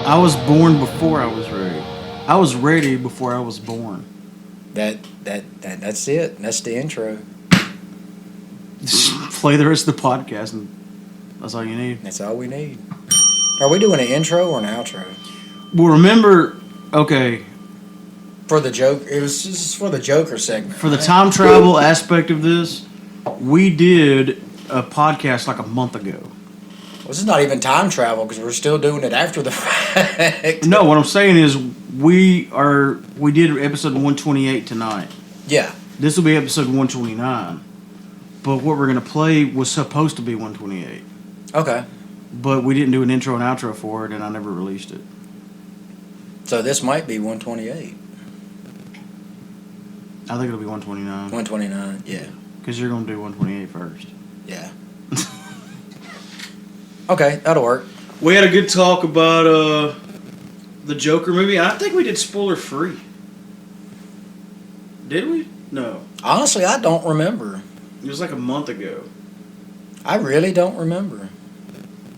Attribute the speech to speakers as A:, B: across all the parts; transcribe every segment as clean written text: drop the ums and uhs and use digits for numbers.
A: I was born before I was ready. I was ready before I was born.
B: That's it. That's the intro.
A: Just play the rest of the podcast, and that's all you need.
B: That's all we need. Are we doing an intro or an outro?
A: Well, remember, okay,
B: For the joke, this is for the Joker segment.
A: for the time travel aspect of this, we did a podcast like a month ago.
B: Well, this is not even time travel because we're still doing it after the fact.
A: No, what I'm saying is we did episode 128 tonight.
B: Yeah.
A: This will be episode 129. But what we're going to play was supposed to be 128.
B: Okay.
A: But we didn't do an intro and outro for it, and I never released it.
B: So this might be 128.
A: I think it'll be 129.
B: 129, yeah.
A: Because you're going to do 128 first.
B: Yeah. Okay, that'll work.
A: We had a good talk about the Joker movie. I think we did spoiler free. Did we? No.
B: Honestly, I don't remember.
A: It was like a month ago.
B: I really don't remember.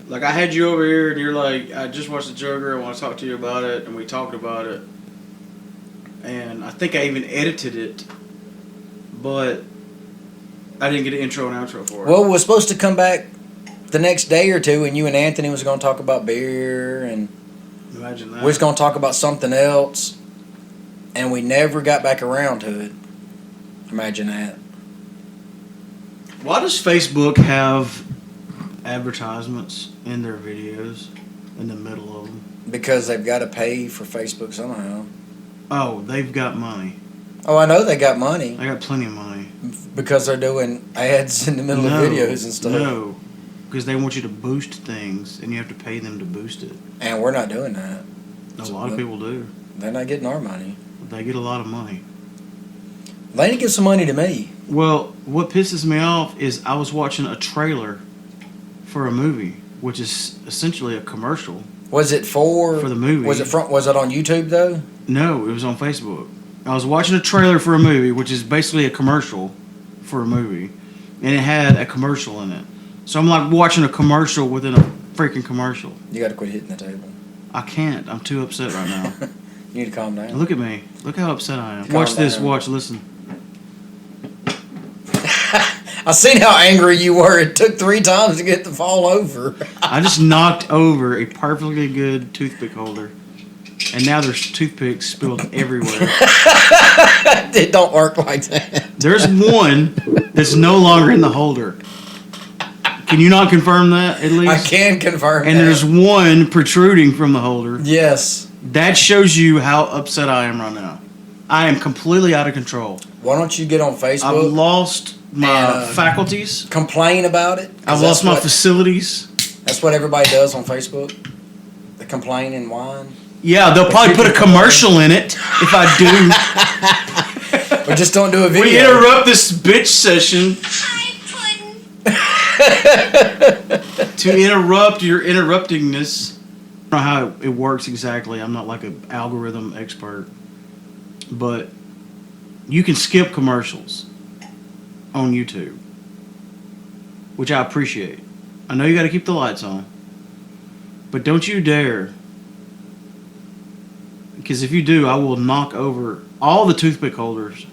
A: Like, I had you over here, and you're like, I just watched the Joker, I want to talk to you about it, and we talked about it. And I think I even edited it, but I didn't get an intro and outro for it.
B: Well, we were supposed to come back the next day or two, and you and Anthony was going to talk about beer, and
A: Imagine that.
B: we was going to talk about something else, and we never got back around to it. Imagine that.
A: Why does Facebook have advertisements in their videos in the middle of them?
B: Because they've got to pay for Facebook somehow.
A: Oh, they've got money.
B: Oh, I know they got money
A: They got plenty of money.
B: because they're doing ads in the middle of videos and stuff.
A: No, because they want you to boost things, and you have to pay them to boost it.
B: And we're not doing that.
A: A lot of people do.
B: They're not getting our money.
A: They get a lot of money.
B: They need to give some money to me.
A: Well, what pisses me off is I was watching a trailer for a movie, which is essentially a commercial.
B: Was it for
A: the movie.
B: Was it on YouTube though?
A: No, it was on Facebook. I was watching a trailer for a movie, which is basically a commercial for a movie, and it had a commercial in it. So I'm like watching a commercial within a freaking commercial.
B: You got to quit hitting the table.
A: I can't. I'm too upset right now.
B: You need to calm down.
A: Look at me. Look how upset I am.
B: Calm
A: Watch this.
B: down.
A: Watch. Listen.
B: I seen how angry you were. It took 3 times to get to fall over.
A: I just knocked over a perfectly good toothpick holder, and now there's toothpicks spilled everywhere.
B: It don't work like that.
A: There's one that's no longer in the holder. Can you not confirm that at least?
B: I can confirm
A: And
B: that.
A: there's one protruding from the holder.
B: Yes.
A: That shows you how upset I am right now. I am completely out of control.
B: Why don't you get on
A: I've
B: Facebook?
A: lost my faculties.
B: Complain about it. 'Cause
A: I've lost my facilities.
B: That's what everybody does on Facebook. They complain and whine.
A: Yeah, they'll probably put a commercial in it if I do.
B: But just don't do a video.
A: We interrupt this bitch session to interrupt your interruptingness. I don't know how it works exactly. I'm not like an algorithm expert. But you can skip commercials on YouTube, which I appreciate. I know you got to keep the lights on, but don't you dare, because if you do, I will knock over all the toothpick holders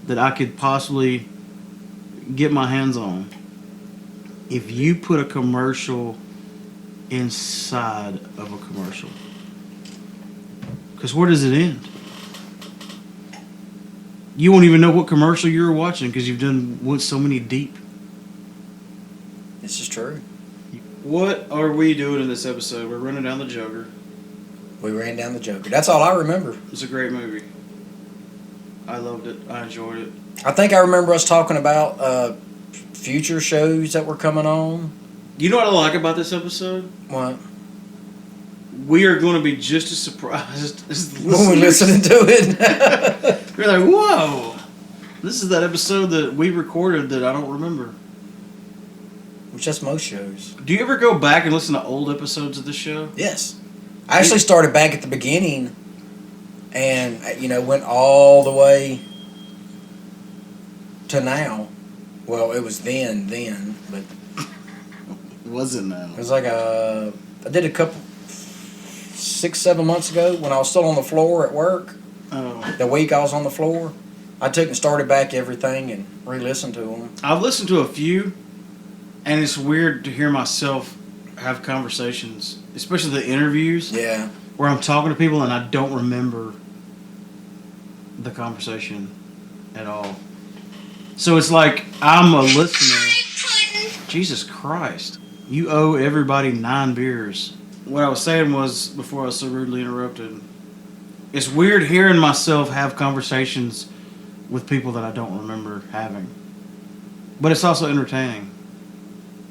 A: that I could possibly get my hands on if you put a commercial inside of a commercial. Because where does it end? You won't even know what commercial you're watching because you've done so many deep.
B: This is true.
A: What are we doing in this episode? We're running down the Joker.
B: We ran down the Joker. That's all I remember.
A: It's a great movie. I loved it. I enjoyed it.
B: I think I remember us talking about future shows that were coming on.
A: You know what I like about this episode?
B: What?
A: We are going to be just as surprised as the
B: When we're listening to it.
A: You're like, whoa! This is that episode that we recorded that I don't remember.
B: Which that's most shows.
A: Do you ever go back and listen to old episodes of the show?
B: Yes. I actually started back at the beginning and, went all the way to now. Well, it was then, but
A: It wasn't now.
B: it was like I did a couple 6-7 months ago when I was still on the floor at work.
A: Oh.
B: The week I was on the floor, I took and started back everything and re-listened to them.
A: I've listened to a few, and it's weird to hear myself have conversations, especially the interviews,
B: Yeah.
A: where I'm talking to people and I don't remember the conversation at all. So it's like I'm a listener. Jesus Christ. You owe everybody 9 beers. What I was saying was, before I was so rudely interrupted, it's weird hearing myself have conversations with people that I don't remember having. But it's also entertaining.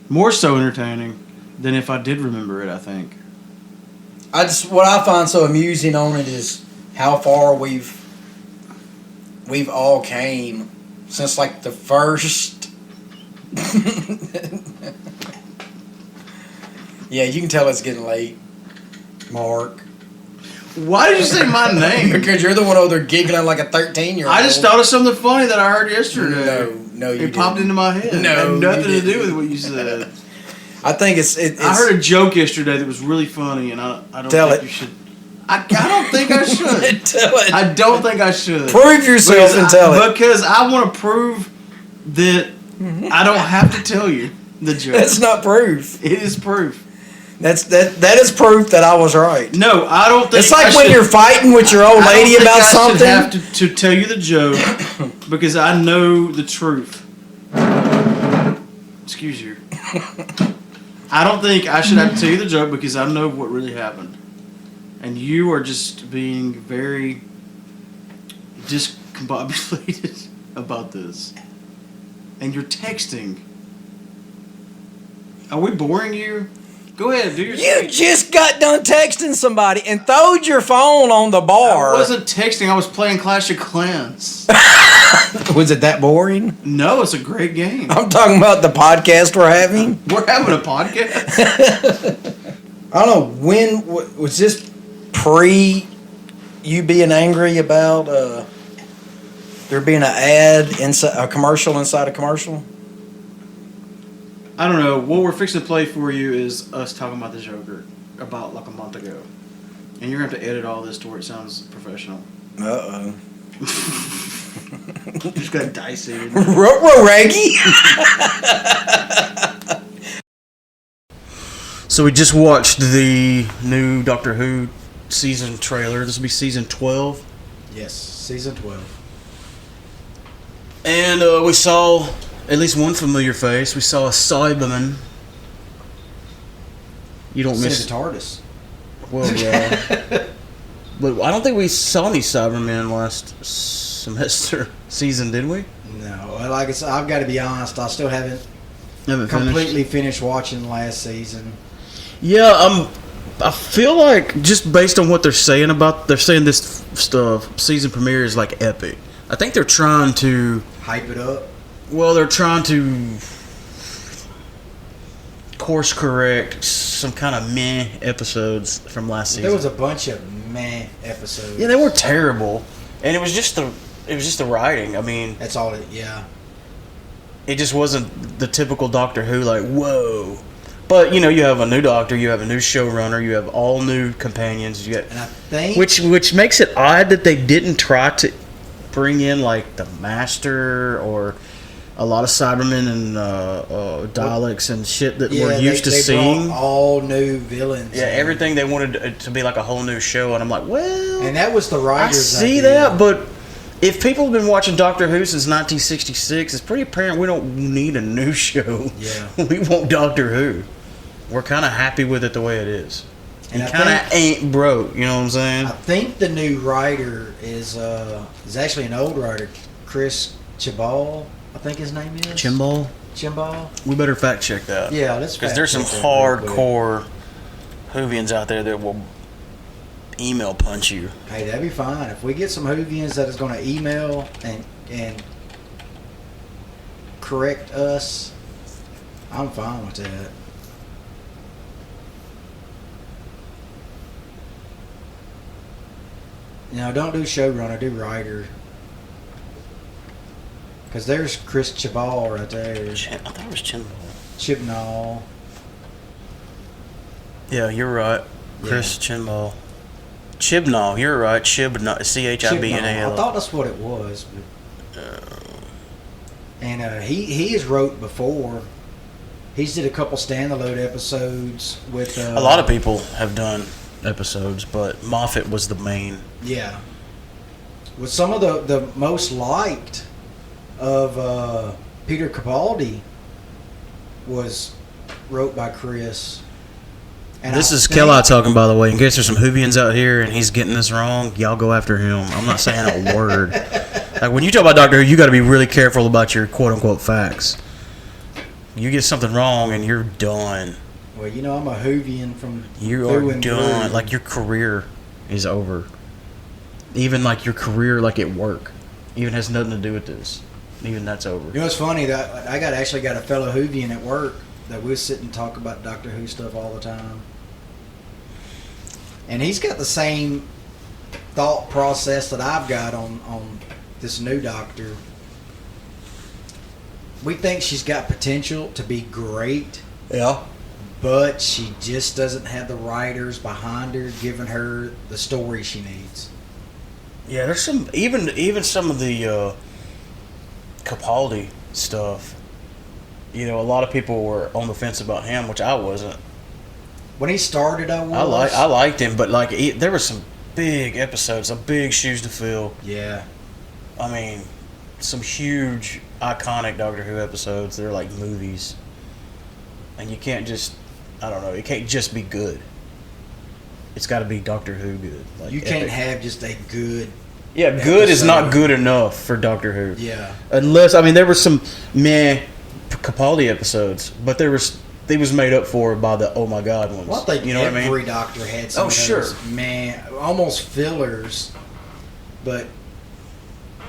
A: More so entertaining than if I did remember it, I think.
B: What I find so amusing on it is how far we've all came since like the first. Yeah, you can tell it's getting late, Mark.
A: Why did you say my name?
B: Because you're the one over there giggling like a 13-year-old.
A: I just thought of something funny that I heard yesterday.
B: No, you
A: It popped into my head.
B: No,
A: it had nothing
B: you
A: to do with what you said.
B: I think it's.
A: I heard a joke yesterday that was really funny, and I don't
B: Tell
A: think
B: it.
A: you should. I don't think I should.
B: Tell it.
A: I don't think I should.
B: Prove yourself and tell it.
A: Because I want to prove that I don't have to tell you the joke.
B: That's not proof.
A: It is proof.
B: That is proof that I was right.
A: No, I don't think.
B: It's like when you're fighting with your old lady about something.
A: I don't think I should have to tell you the joke because I know the truth. Excuse you. I don't think I should have to tell you the joke because I know what really happened. And you are just being very discombobulated about this. And you're texting. Are we boring you? Go ahead, do your
B: You
A: thing.
B: just got done texting somebody and throwed your phone on the bar.
A: I wasn't texting, I was playing Clash of Clans.
B: Was it that boring?
A: No, it's a great game.
B: I'm talking about the podcast we're having.
A: We're having a podcast.
B: I don't know, when was this pre you being angry about there being an ad inside a commercial inside a commercial?
A: I don't know. What we're fixing to play for you is us talking about the Joker about like a month ago. And you're going to have to edit all this to where it sounds professional.
B: Uh-oh.
A: You just got dicey.
B: Raggy.
A: So we just watched the new Doctor Who season trailer. This will be season 12.
B: Yes, season 12.
A: And we saw at least one familiar face. We saw a Cyberman. You don't miss
B: the TARDIS.
A: Well, yeah. But I don't think we saw any Cybermen last season, did we?
C: No, like I said, I've got to be honest. I still haven't
A: Haven't
C: completely finished watching last season.
A: Yeah, I feel like just based on what they're saying this stuff, season premiere is like epic. I think they're trying to
C: Hype it up.
A: Well, they're trying to course correct some kind of meh episodes from last season.
C: There was a bunch of meh episodes.
A: Yeah, they were terrible, and it was just the writing. I mean,
C: That's all it. Yeah.
A: it just wasn't the typical Doctor Who like whoa. But you have a new Doctor, you have a new showrunner, you have all new companions. You got
C: And I think
A: which makes it odd that they didn't try to bring in like the Master or a lot of Cybermen and Daleks and shit that we're used to
C: they
A: seeing.
C: brought all new villains.
A: Yeah,
C: in.
A: everything they wanted it to be like a whole new show, and I'm like, well,
C: And that was the
A: I
C: writers.
A: see
C: idea.
A: that, but if people have been watching Doctor Who since 1966, it's pretty apparent we don't need a new show.
C: Yeah.
A: We want Doctor Who. We're kind of happy with it the way it is.
C: And
A: And
C: I
A: kind of
C: think-
A: ain't broke, you know what I'm saying?
C: I think the new writer is actually an old writer, Chris Chibal. I think his name is
A: Chimbal?
C: Chimbal.
A: We better fact check that.
C: Yeah, let's
A: Because
C: fact
A: there's some
C: check that real quick.
A: hardcore Whovians out there that will email punch you.
C: Hey, that'd be fine. If we get some Whovians that is going to email and correct us, I'm fine with that. Don't do showrunner, do writer. Because there's Chris Chibal right there.
A: I thought it was Chimbal.
C: Chibnall.
A: Yeah, you're right. Chris Chibnall. Chibnall, you're right. Chibnall,
C: Chibnall.
A: Chibnall.
C: I thought that's what it was. And he has wrote before. He's did a couple standalone episodes with.
A: A lot of people have done episodes, but Moffat was the main.
C: Yeah. With some of the most liked of Peter Capaldi was wrote by Chris. And
A: This
C: I
A: is
C: think-
A: Kelly talking, by the way. In case there's some Whovians out here and he's getting this wrong, y'all go after him. I'm not saying a word. Like, when you talk about Doctor Who, you got to be really careful about your quote-unquote facts. You get something wrong and you're done.
C: Well, you know, I'm a Whovian from
A: You
C: through
A: are
C: and
A: done.
C: through.
A: Like, your career is over. Even, like, your career, like, at work. Even has nothing to do with this. Even that's over.
C: You know, it's funny that I actually got a fellow Whovian at work that we sit and talk about Doctor Who stuff all the time. And he's got the same thought process that I've got on this new Doctor. We think she's got potential to be great,
A: Yeah.
C: but she just doesn't have the writers behind her giving her the story she needs.
A: Yeah, there's some even some of the Capaldi stuff. You know, a lot of people were on the fence about him, which I wasn't.
C: When he started, I was.
A: I liked him, but like there were some big episodes, some big shoes to fill.
C: Yeah.
A: I mean, some huge iconic Doctor Who episodes. They're like movies, and you can't just I don't know. It can't just be good. It's got to be Doctor Who good. Like
C: You can't
A: epic.
C: have just a good.
A: Yeah, good is not
C: episode.
A: good enough for Doctor Who.
C: Yeah.
A: Unless there were some meh Capaldi episodes, but they was made up for by the oh my god ones.
C: Well, I think
A: you know what I mean?
C: every Doctor had some
A: Oh,
C: of
A: sure.
C: those, man, almost fillers, but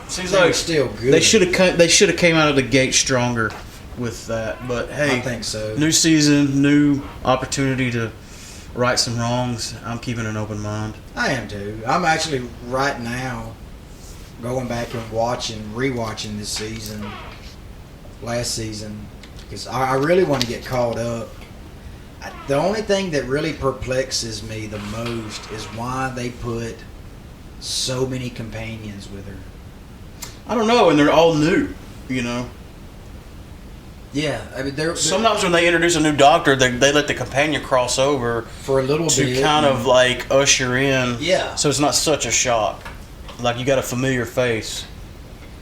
A: Seems
C: they were
A: like
C: still good.
A: they should have came out of the gate stronger with that. But hey,
C: I think so.
A: new season, new opportunity to right some wrongs. I'm keeping an open mind.
C: I am too. I'm actually right now going back and rewatching this season, last season, because I really want to get caught up. The only thing that really perplexes me the most is why they put so many companions with her.
A: I don't know, and they're all new. You know,
C: Yeah, I mean they're
A: sometimes when they introduce a new Doctor, they let the companion cross over
C: for a little
A: to
C: bit
A: kind of like usher in.
C: Yeah.
A: So it's not such a shock. Like you got a familiar face.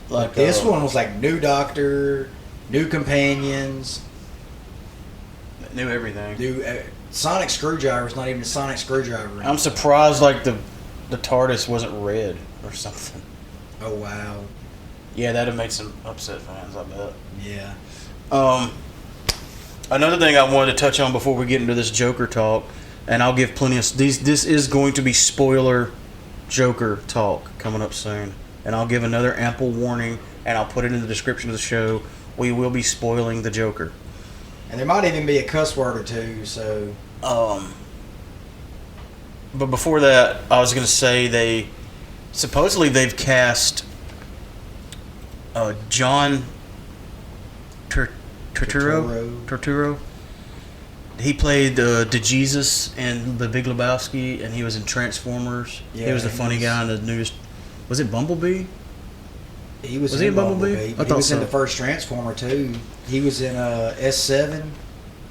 A: Like
C: This one was like new Doctor, new companions,
A: knew everything.
C: new Sonic Screwdriver's not even a Sonic Screwdriver.
A: I'm surprised like the TARDIS wasn't red or something.
C: Oh wow,
A: Yeah, that'd have made some upset fans, I bet.
C: yeah.
A: Another thing I wanted to touch on before we get into this Joker talk, and I'll give plenty of this is going to be spoiler Joker talk coming up soon, and I'll give another ample warning, and I'll put it in the description of the show. We will be spoiling the Joker.
C: And there might even be a cuss word or two. So
A: But before that, I was going to say supposedly they've cast John Turturro. He played DeJesus in The Big Lebowski, and he was in Transformers.
C: Yeah,
A: he was the
C: he
A: funny
C: was-
A: guy in the newest. Was it Bumblebee?
C: he was
A: Was
C: in
A: he in Bumblebee?
C: Bumblebee.
A: I
C: He
A: thought
C: was in
A: so.
C: the first Transformer too. He was in S7.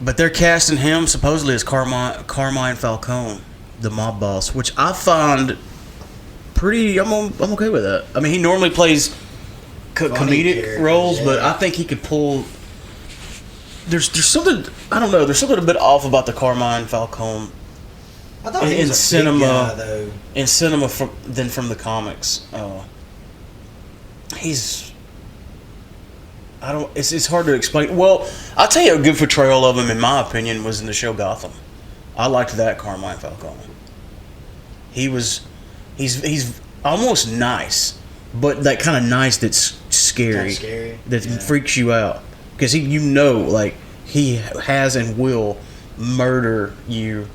A: But they're casting him supposedly as Carmine Falcone, the mob boss, which I find pretty. I'm okay with that. I mean, he normally plays
C: Funny
A: comedic
C: characters,
A: roles, but
C: yeah.
A: I think he could pull. There's something I don't know. There's something a bit off about the Carmine Falcone
C: I thought he
A: In
C: was a
A: cinema-
C: big guy though.
A: in cinema than from the comics. He's. I don't. It's hard to explain. Well, I'll tell you a good portrayal of him, in my opinion, was in the show Gotham. I liked that Carmine Falcone. He's almost nice, but that kind of nice that's scary,
C: Kinda scary,
A: that
C: yeah.
A: freaks you out because like he has and will murder you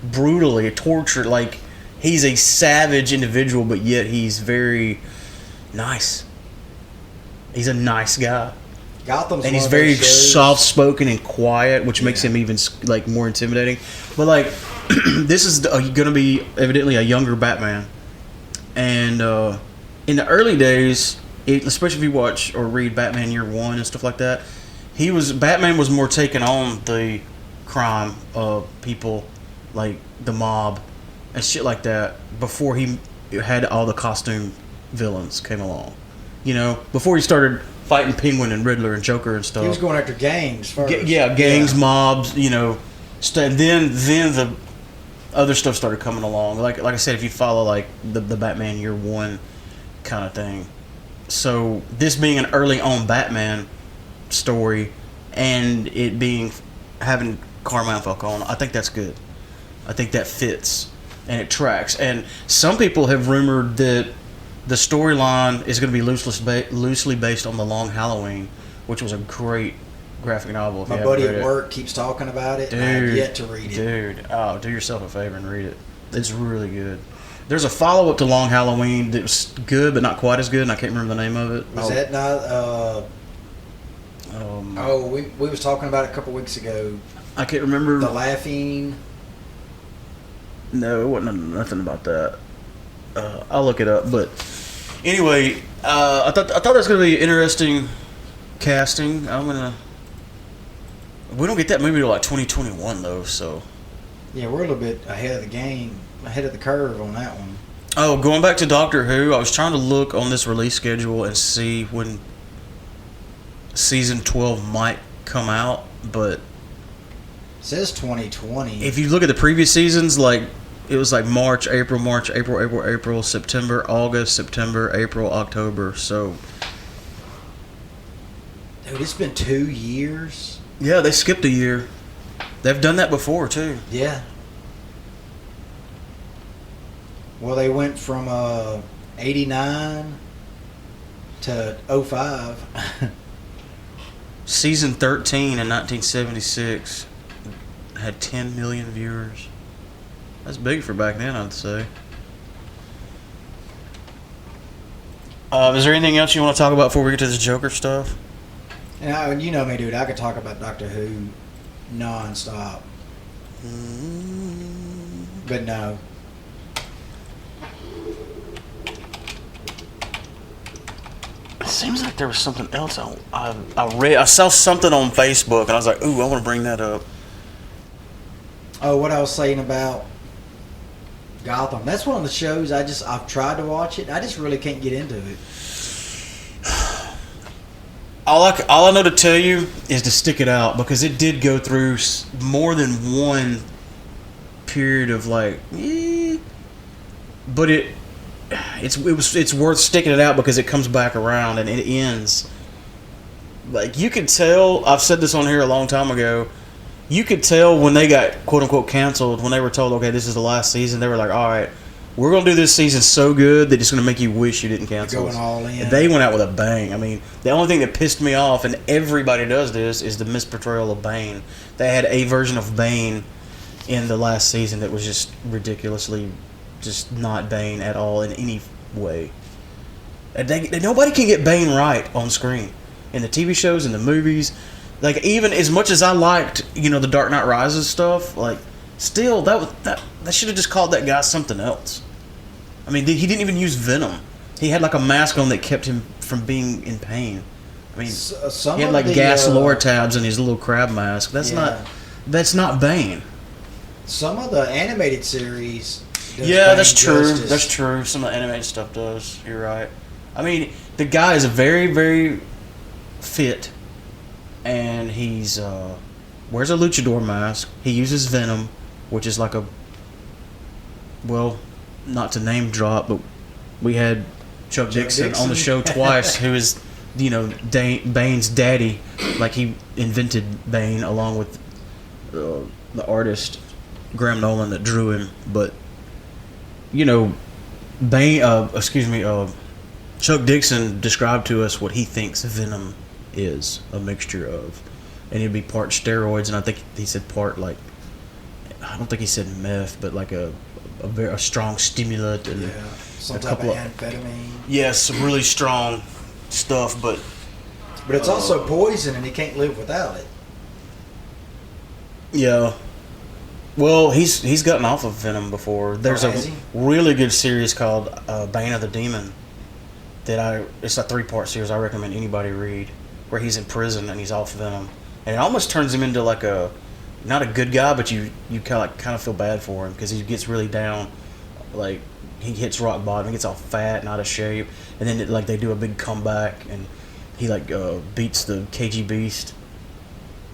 A: brutally, torture. Like he's a savage individual, but yet he's very nice. He's a nice guy.
C: Gotham's
A: And
C: one
A: he's
C: of
A: very
C: those shows-
A: soft spoken and quiet, which makes
C: Yeah.
A: him even like more intimidating. But like this is going to be evidently a younger Batman, and in the early days, especially if you watch or read Batman Year One and stuff like that, Batman was more taking on the crime of people like the mob and shit like that before he had all the costume villains came along. You know, before he started fighting Penguin and Riddler and Joker and stuff.
C: He was going after gangs first.
A: Gangs, mobs, you know. Then the other stuff started coming along. Like I said, if you follow like the Batman Year One kind of thing. So this being an early on Batman story and it being having Carmine Falcone, I think that's good. I think that fits and it tracks. And some people have rumored that the storyline is going to be loosely based on The Long Halloween, which was a great graphic novel. If
C: My
A: you
C: buddy
A: haven't read
C: at work keeps talking about it, and I have yet to read it.
A: Dude, oh, do yourself a favor and read it. It's really good. There's a follow-up to Long Halloween that was good, but not quite as good, and I can't remember the name of it.
C: Was that not... we was talking about it a couple weeks ago.
A: I can't remember.
C: The Laughing...
A: No, it wasn't nothing about that. I'll look it up, but anyway, I thought that was going to be interesting casting. We don't get that movie till like 2021 though, so.
C: Yeah, we're a little bit ahead of the game, ahead of the curve on that one.
A: Oh, going back to Doctor Who, I was trying to look on this release schedule and see when season 12 might come out, but
C: It says 2020.
A: if you look at the previous seasons, like it was like March, April, September, August, September, April, October. So
C: Dude, it's been 2 years.
A: yeah, they skipped a year. They've done that before too.
C: Yeah. Well, they went from 89 to 05.
A: Season 13 in 1976 had 10 million viewers. That's big for back then, I'd say. Is there anything else you want to talk about before we get to this Joker stuff?
C: And you know me, dude. I could talk about Doctor Who nonstop. But no.
A: It seems like there was something else I read. I saw something on Facebook, and I was like, ooh, I want to bring that up.
C: Oh, what I was saying about Gotham. That's one of the shows I've tried to watch it. I just really can't get into it.
A: All I know to tell you is to stick it out, because it did go through more than one period of like, but it's worth sticking it out because it comes back around and it ends. Like you could tell, I've said this on here a long time ago. You could tell when they got quote unquote canceled, when they were told, okay, this is the last season. They were like, all right, we're gonna do this season so good that it's gonna make you wish you didn't cancel.
C: Going all in.
A: They went out with a bang. I mean, the only thing that pissed me off, and everybody does this, is the misportrayal of Bane. They had a version of Bane in the last season that was just ridiculously, just not Bane at all in any way. And nobody can get Bane right on screen in the TV shows, in the movies. Like even as much as I liked, the Dark Knight Rises stuff, like still that should have just called that guy something else. I mean, he didn't even use Venom. He had like a mask on that kept him from being in pain. I mean, he had like gas lower tabs and his little crab mask. That's not Bane.
C: Some of the animated series.
A: That's true. That's true. Some of the animated stuff does. You're right. I mean, the guy is very, very fit, and he's wears a luchador mask. He uses Venom, which is like not to name drop, but we had Chuck Dixon on the show twice, who is, Bane's daddy. Like he invented Bane along with the artist Graham Nolan that drew him. But Chuck Dixon described to us what he thinks Venom is a mixture of, and it'd be part steroids, and I think he said part like, I don't think he said meth, but like a very strong stimulant and
C: some type of amphetamine.
A: Yes, some really strong stuff, but
C: it's also poison, and he can't live without it.
A: Yeah.
D: Well, he's gotten off of Venom before. There's
C: has
D: a
C: he?
D: really good series called Bane of the Demon it's a 3-part series I recommend anybody read, where he's in prison and he's off Venom, and it almost turns him into like a not a good guy, but you kind of feel bad for him because he gets really down, like he hits rock bottom, he gets all fat and out of shape, and then they do a big comeback and he beats the KG Beast.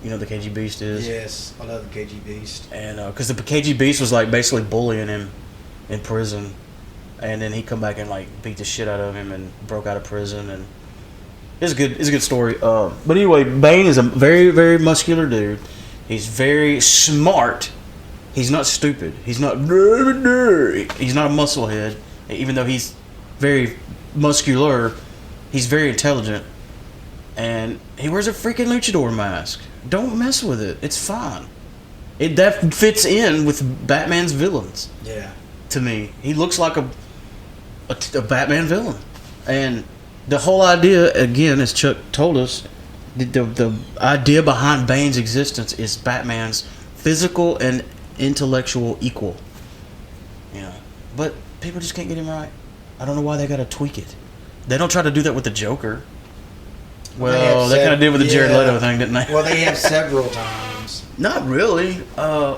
D: You know what the KG Beast is?
C: Yes, I love the KG Beast.
D: And because the KG Beast was like basically bullying him in prison, and then he come back and like beat the shit out of him and broke out of prison, and it's a good story. But anyway, Bane is a very, very muscular dude. He's very smart. He's not stupid. He's not a musclehead. Even though he's very muscular, he's very intelligent. And he wears a freaking luchador mask. Don't mess with it. It's fine. That fits in with Batman's villains.
C: Yeah.
D: To me, he looks like a Batman villain. And the whole idea, again, as Chuck told us, the idea behind Bane's existence is Batman's physical and intellectual equal. You know, but people just can't get him right. I don't know why they got to tweak it. They don't try to do that with the Joker. Well, they kind of did with the Jared Leto thing, didn't they?
C: Well, they have several times.
D: Not really. I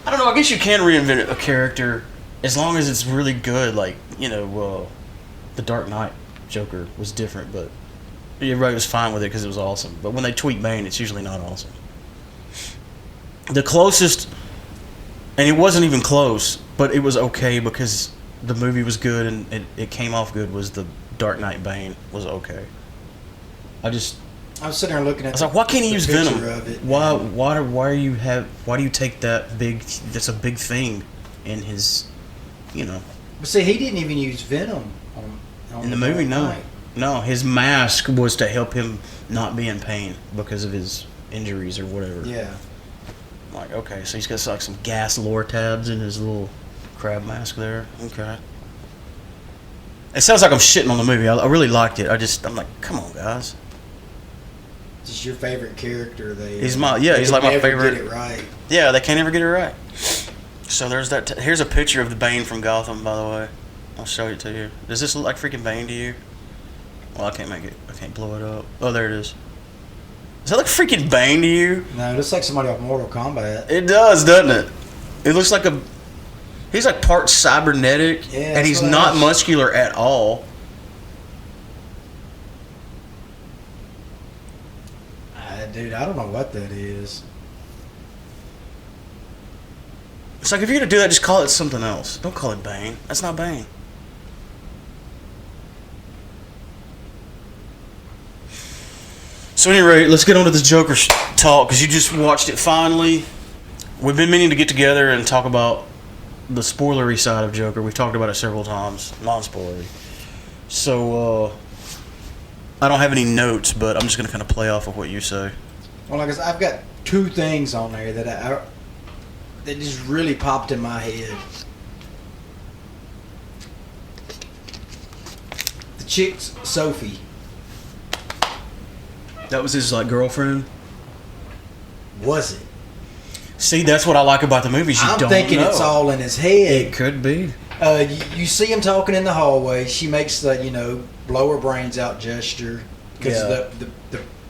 D: don't know. I guess you can reinvent a character as long as it's really good. Like, the Dark Knight Joker was different, but everybody was fine with it because it was awesome. But when they tweak Bane, it's usually not awesome. The closest, and it wasn't even close, but it was okay because the movie was good and it came off good, was the Dark Knight Bane was okay. I was
C: sitting there looking at.
D: I was like, why can't he use Venom?
C: Of it,
D: why do you take that big? That's a big thing in his,
C: But see, he didn't even use Venom on
D: in the movie.
C: Dark
D: No, his mask was to help him not be in pain because of his injuries or whatever.
C: Yeah.
D: I'm like, okay, so he's got like some gas Lortabs in his little crab mask there. Okay. It sounds like I'm shitting on the movie. I really liked it. I'm like, come on, guys.
C: Just your favorite character.
D: He's like my favorite.
C: Get it right.
D: Yeah, they can't ever get it right. So there's that. Here's a picture of the Bane from Gotham, by the way. I'll show it to you. Does this look like freaking Bane to you? Well, I can't make it. I can't blow it up. Oh, there it is. Does that look freaking Bane to you?
C: No, it looks like somebody off Mortal Kombat.
D: It does, doesn't it? It looks like he's like part cybernetic,
C: Yeah,
D: and he's not muscular at all.
C: Dude, I don't know what that is.
D: It's like if you're gonna do that, just call it something else. Don't call it Bane. That's not Bane. So, at any rate, let's get on to this Joker talk because you just watched it finally. We've been meaning to get together and talk about the spoilery side of Joker. We've talked about it several times, non-spoilery. So, I don't have any notes, but I'm just gonna kind of play off of what you say.
C: Well, like I said, I've got two things on there that just really popped in my head. The chick's Sophie.
D: That was his girlfriend.
C: Was it?
D: See, that's what I like about the movies.
C: I'm
D: don't
C: thinking
D: know.
C: it's all in his head.
D: It could be.
C: You see him talking in the hallway. She makes the blow her brains out gesture because the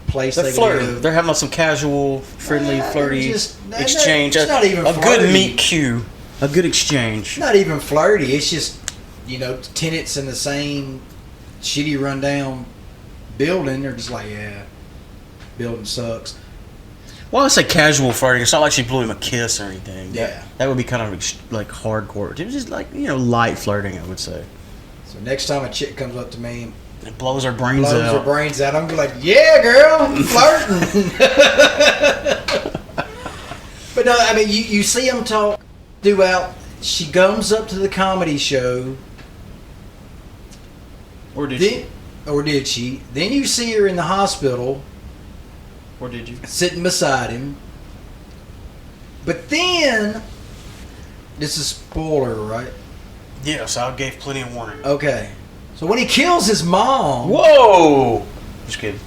C: place
D: They're
C: they
D: flirting.
C: live.
D: They're having some casual, friendly, flirty exchange.
C: It's not even
D: a
C: flirty.
D: good meet cue. A good exchange.
C: Not even flirty. It's just tenants in the same shitty rundown building. They're just like, yeah, building sucks.
D: Well, I say casual flirting. It's not like she blew him a kiss or anything.
C: Yeah.
D: That would be kind of hardcore. It was just light flirting, I would say.
C: So next time a chick comes up to me,
D: It blows her brains out.
C: blows her brains out, I'm gonna be like, yeah, girl, I'm flirting. But no, I mean, you see them talk throughout. She comes up to the comedy show.
D: Or did she?
C: Or did she? Then you see her in the hospital.
D: Or did you?
C: Sitting beside him. But then, this is spoiler, right?
D: Yes, I gave plenty of warning.
C: Okay. So when he kills his mom,
D: Whoa! Just kidding.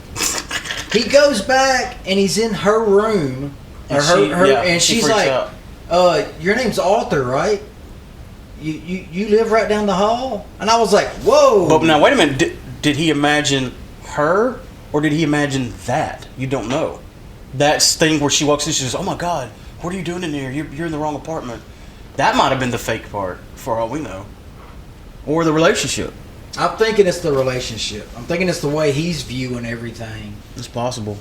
C: he goes back and he's in her room Or and
D: she
C: she's
D: freaks
C: like,
D: out.
C: your name's Arthur, right? You live right down the hall? And I was like, whoa.
D: But now, wait a minute. Did he imagine her, or did he imagine that? You don't know. That's thing where she walks in, she says, "Oh my God, what are you doing in here? You're in the wrong apartment." That might have been the fake part, for all we know, or the relationship.
C: I'm thinking it's the relationship. I'm thinking it's the way he's viewing everything.
D: It's possible.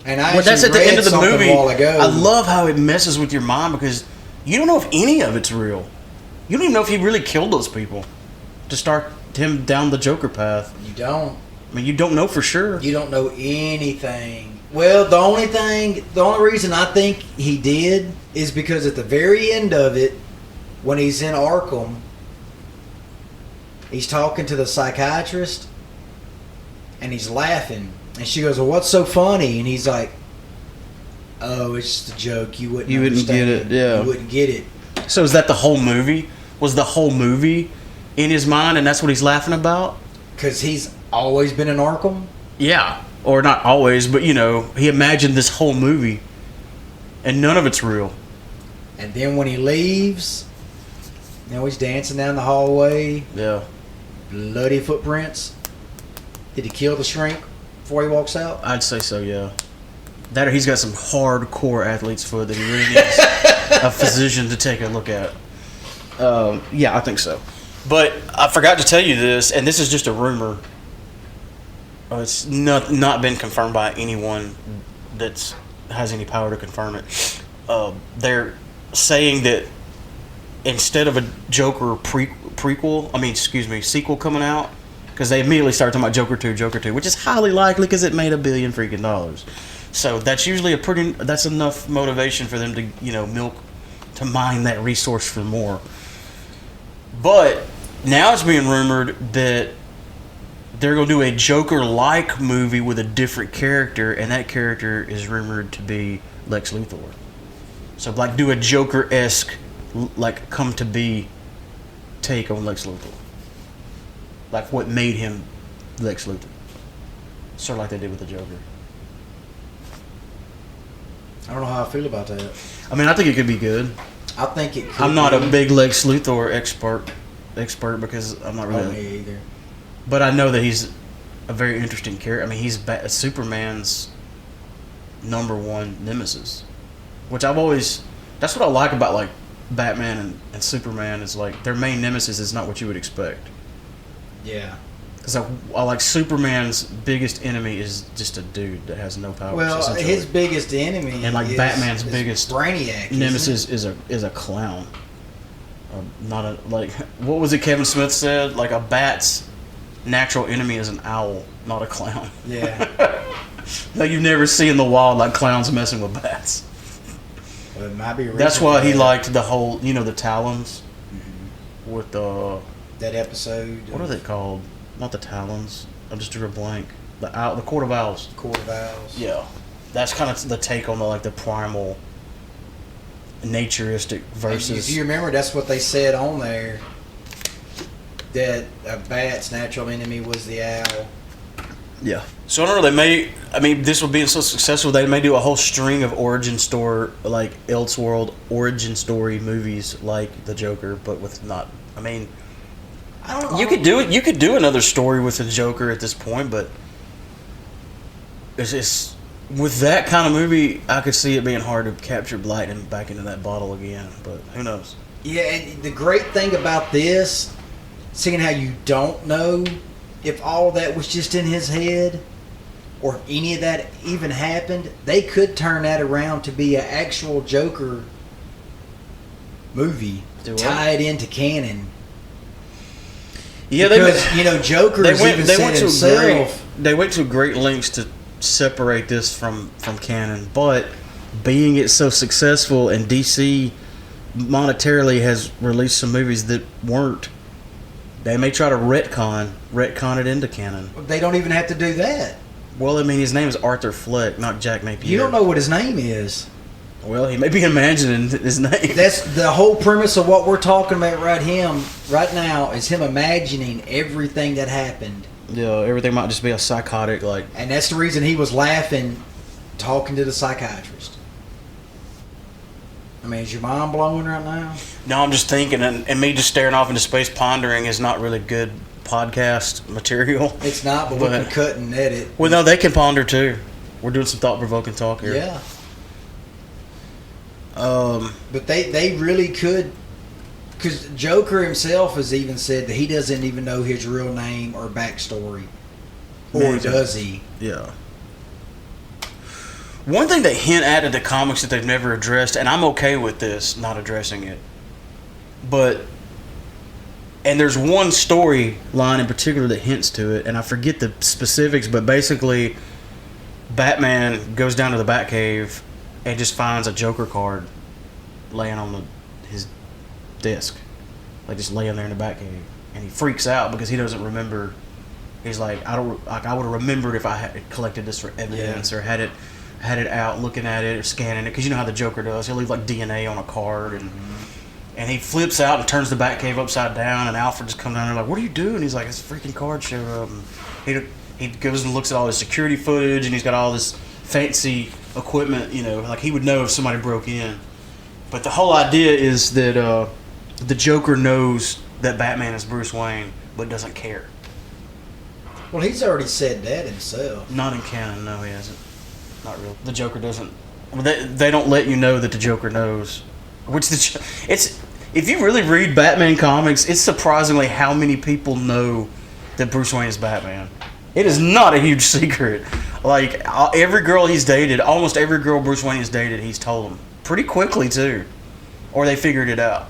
C: And I
D: Well, that's at the
C: read
D: end of the
C: something
D: movie.
C: a while ago.
D: I love how it messes with your mind because you don't know if any of it's real. You don't even know if he really killed those people to start him down the Joker path.
C: You don't.
D: I mean, you don't know for sure.
C: You don't know anything. Well, the only reason I think he did is because at the very end of it, when he's in Arkham, he's talking to the psychiatrist and he's laughing. And she goes, "Well, what's so funny?" And he's like, "Oh, it's just a joke. You wouldn't
D: get it,
C: understand.
D: yeah.
C: You wouldn't get it."
D: So is that the whole movie? Was the whole movie in his mind and that's what he's laughing about?
C: Because he's always been in Arkham.
D: Yeah. Or not always, but he imagined this whole movie and none of it's real.
C: And then when he leaves, he's dancing down the hallway.
D: Yeah.
C: Bloody footprints. Did he kill the shrink before he walks out?
D: I'd say so, yeah. That or he's got some hardcore athlete's foot that he really needs a physician to take a look at. Yeah, I think so. But I forgot to tell you this, and this is just a rumor. It's not been confirmed by anyone that has any power to confirm it. They're saying that instead of a Joker sequel coming out, because they immediately start talking about Joker 2, which is highly likely because it made $1 billion freaking dollars. So that's usually that's enough motivation for them to to mine that resource for more. But now it's being rumored that they're going to do a Joker-like movie with a different character, and that character is rumored to be Lex Luthor. So, do a Joker-esque, come-to-be take on Lex Luthor. Like what made him Lex Luthor. Sort of like they did with the Joker.
C: I don't know how I feel about that.
D: I mean, I think it could be good.
C: I think it could
D: I'm not a
C: be.
D: big Lex Luthor expert because I'm not really...
C: Me either.
D: But I know that he's a very interesting character. I mean, he's Superman's #1 nemesis, which that's what I like about Batman and Superman is their main nemesis is not what you would expect.
C: Yeah.
D: Because I like Superman's biggest enemy is just a dude that has no powers.
C: Well, his biggest enemy
D: and Batman's biggest
C: Brainiac
D: nemesis is a clown. Not a what was it Kevin Smith said? A bat's natural enemy is an owl, not a clown.
C: Yeah.
D: You've never seen the wild clowns messing with bats.
C: Well, it might be.
D: That's why he liked the whole the Talons with the
C: that episode.
D: What are they called? Not the Talons. I just drew a blank. The Court of Owls.
C: Court of Owls.
D: Yeah, that's kind of the take on the primal, naturistic versus.
C: If you remember, that's what they said on there. That a bat's natural enemy was the owl.
D: Yeah. So I don't know. This will be so successful. They may do a whole string of origin story, Elseworld origin story movies, like the Joker, but with not.
C: I don't know.
D: You could do it. You could do another story with the Joker at this point, but it's just with that kind of movie, I could see it being hard to capture lightning back into that bottle again. But who knows?
C: Yeah, and the great thing about this, seeing how you don't know if all that was just in his head, or if any of that even happened, they could turn that around to be an actual Joker movie, tie it into canon.
D: Yeah,
C: because Joker
D: they went to great lengths to separate this from canon, but being it so successful and DC monetarily has released some movies that weren't, they may try to retcon it into canon.
C: They don't even have to do that.
D: Well, his name is Arthur Fleck, not Jack Napier.
C: You don't know what his name is.
D: Well, he may be imagining his name.
C: That's the whole premise of what we're talking about right now is him imagining everything that happened.
D: Yeah, everything might just be a psychotic
C: And that's the reason he was laughing, talking to the psychiatrist. I mean, is your mind blowing right now?
D: No, I'm just thinking, and me just staring off into space pondering is not really good podcast material.
C: It's not, but we can cut and edit.
D: Well, no, they can ponder too. We're doing some thought-provoking talk here.
C: Yeah.
D: Um,
C: But they really could, because Joker himself has even said that he doesn't even know his real name or backstory. Or
D: Yeah, he
C: does he?
D: yeah. One thing they hint at in the comics that they've never addressed, and I'm okay with this, not addressing it, but, and there's one storyline in particular that hints to it, and I forget the specifics, but basically, Batman goes down to the Batcave and just finds a Joker card laying on his desk, like just laying there in the Batcave, and he freaks out because he doesn't remember. He's like, I would have remembered if I had collected this for evidence or had it out, looking at it or scanning it, because you know how the Joker does. He'll leave like DNA on a card, and he flips out and turns the Batcave upside down, and Alfred just comes down there like, "What are you doing?" He's like, "This freaking card showed up." And he goes and looks at all his security footage, and he's got all this fancy equipment, you know, like he would know if somebody broke in. But the whole idea is that the Joker knows that Batman is Bruce Wayne, but doesn't care.
C: Well, he's already said that himself.
D: Not in canon, no, he hasn't. Not real. The Joker doesn't. I mean, they don't let you know that the Joker knows. Which it's if you really read Batman comics, it's surprisingly how many people know that Bruce Wayne is Batman. It is not a huge secret. Like every girl he's dated, almost every girl Bruce Wayne has dated, he's told them pretty quickly too, or they figured it out.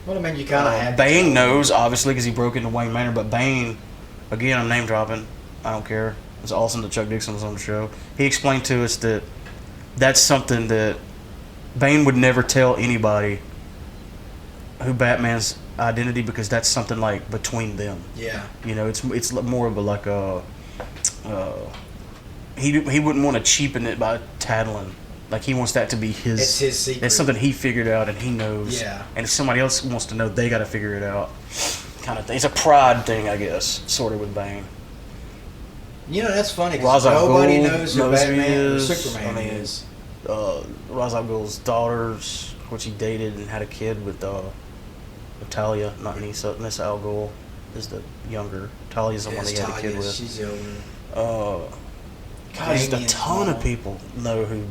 C: Well, I mean, you kind of have.
D: Bane knows obviously because he broke into Wayne Manor, but Bane. Again, I'm name dropping. I don't care. It's awesome that Chuck Dixon was on the show. He explained to us that that's something that Bane would never tell anybody who Batman's identity, because that's something like between them.
C: Yeah.
D: You know, it's more of a like a he wouldn't want to cheapen it by tattling. Like he wants that to be his.
C: It's his secret.
D: It's something he figured out and he knows.
C: Yeah.
D: And if somebody else wants to know, they got to figure it out. Kind of thing. It's a pride thing, I guess, sort of with Bane.
C: You know, that's funny
D: Ra's
C: because
D: al
C: nobody
D: Ghul
C: knows who
D: knows who he
C: Batman or
D: is.
C: Superman
D: I mean,
C: is.
D: Ra's al Ghul's daughters, which he dated and had a kid with Talia, not Nissa. Nissa al Ghul is the younger. Talia's the one he had a kid with.
C: She's the older.
D: God, just a
C: Damien's
D: ton
C: mom.
D: of people know who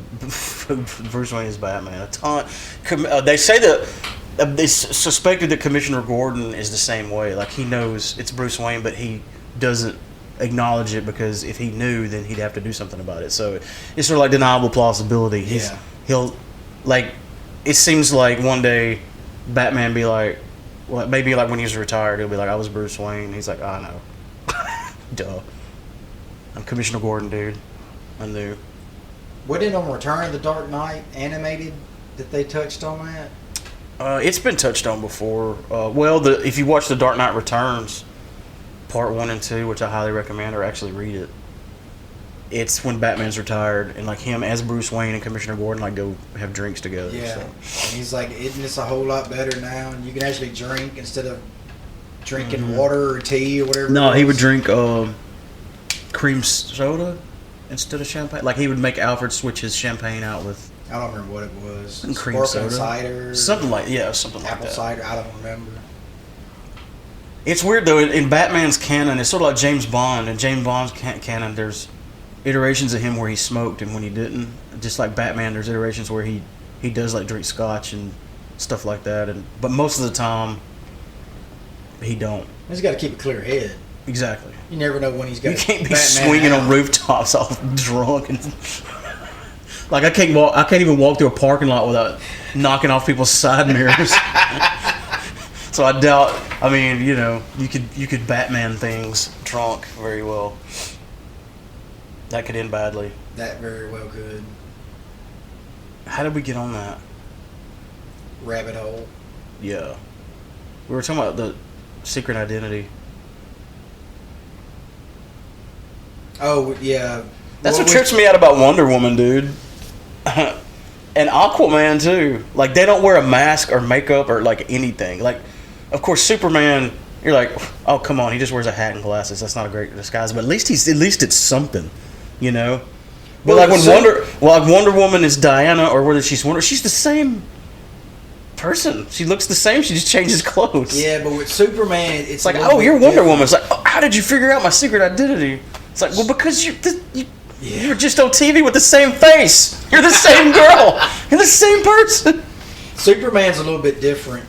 D: Bruce Wayne is Batman. A ton. They say that they suspected that Commissioner Gordon is the same way. Like he knows it's Bruce Wayne, but he doesn't acknowledge it because if he knew, then he'd have to do something about it. So it's sort of like deniable plausibility. He'll like. It seems like one day Batman be like, well, maybe like when he was retired, he'll be like, "I was Bruce Wayne." He's like, "I know, duh. I'm Commissioner Gordon, dude. I knew."
C: What did on Return of the Dark Knight animated that they touched on that?
D: It's been touched on before. Well, if you watch The Dark Knight Returns, Part 1 and 2, which I highly recommend, or actually read it, it's when Batman's retired, and like him as Bruce Wayne and Commissioner Gordon like go have drinks together.
C: Yeah.
D: So.
C: And he's like, isn't this a whole lot better now? And you can actually drink instead of drinking
D: Mhm.
C: water or tea or whatever.
D: No,
C: it
D: he
C: was.
D: would drink cream soda instead of champagne. Like he would make Alfred switch his champagne out with
C: I don't remember what it was.
D: And cream
C: Sparkling
D: soda.
C: cider.
D: something like something like
C: apple
D: that.
C: cider. I don't remember.
D: It's weird though. In Batman's canon, it's sort of like James Bond. In James Bond's canon, there's iterations of him where he smoked and when he didn't. Just like Batman, there's iterations where he does like drink scotch and stuff like that. But most of the time, he don't.
C: He's got to keep a clear head.
D: Exactly.
C: You never know when he's got.
D: You can't be
C: Batman
D: swinging
C: out.
D: on rooftops all drunk and like I can't even walk through a parking lot without knocking off people's side mirrors. So I doubt. I mean, you know, you could Batman things drunk very well. That could end badly.
C: That very well could.
D: How did we get on that?
C: Rabbit hole.
D: Yeah, we were talking about the secret identity.
C: Oh yeah.
D: That's what
C: was-
D: trips me out about Wonder Woman, dude. And Aquaman too. Like they don't wear a mask or makeup or like anything. Like, of course, Superman. You're like, oh come on, he just wears a hat and glasses. That's not a great disguise. But at least it's something, you know. But
C: Well,
D: like when
C: so-
D: Wonder Woman is Diana or whether she's Wonder, she's the same person. She looks the same. She just changes clothes.
C: Yeah, but with Superman, it's
D: It's like,
C: a little
D: oh,
C: bit
D: you're Wonder
C: different.
D: Woman. It's like, oh, how did you figure out my secret identity? It's like, well, because you were just on TV with the same face. You're the same girl. You're the same person.
C: Superman's a little bit different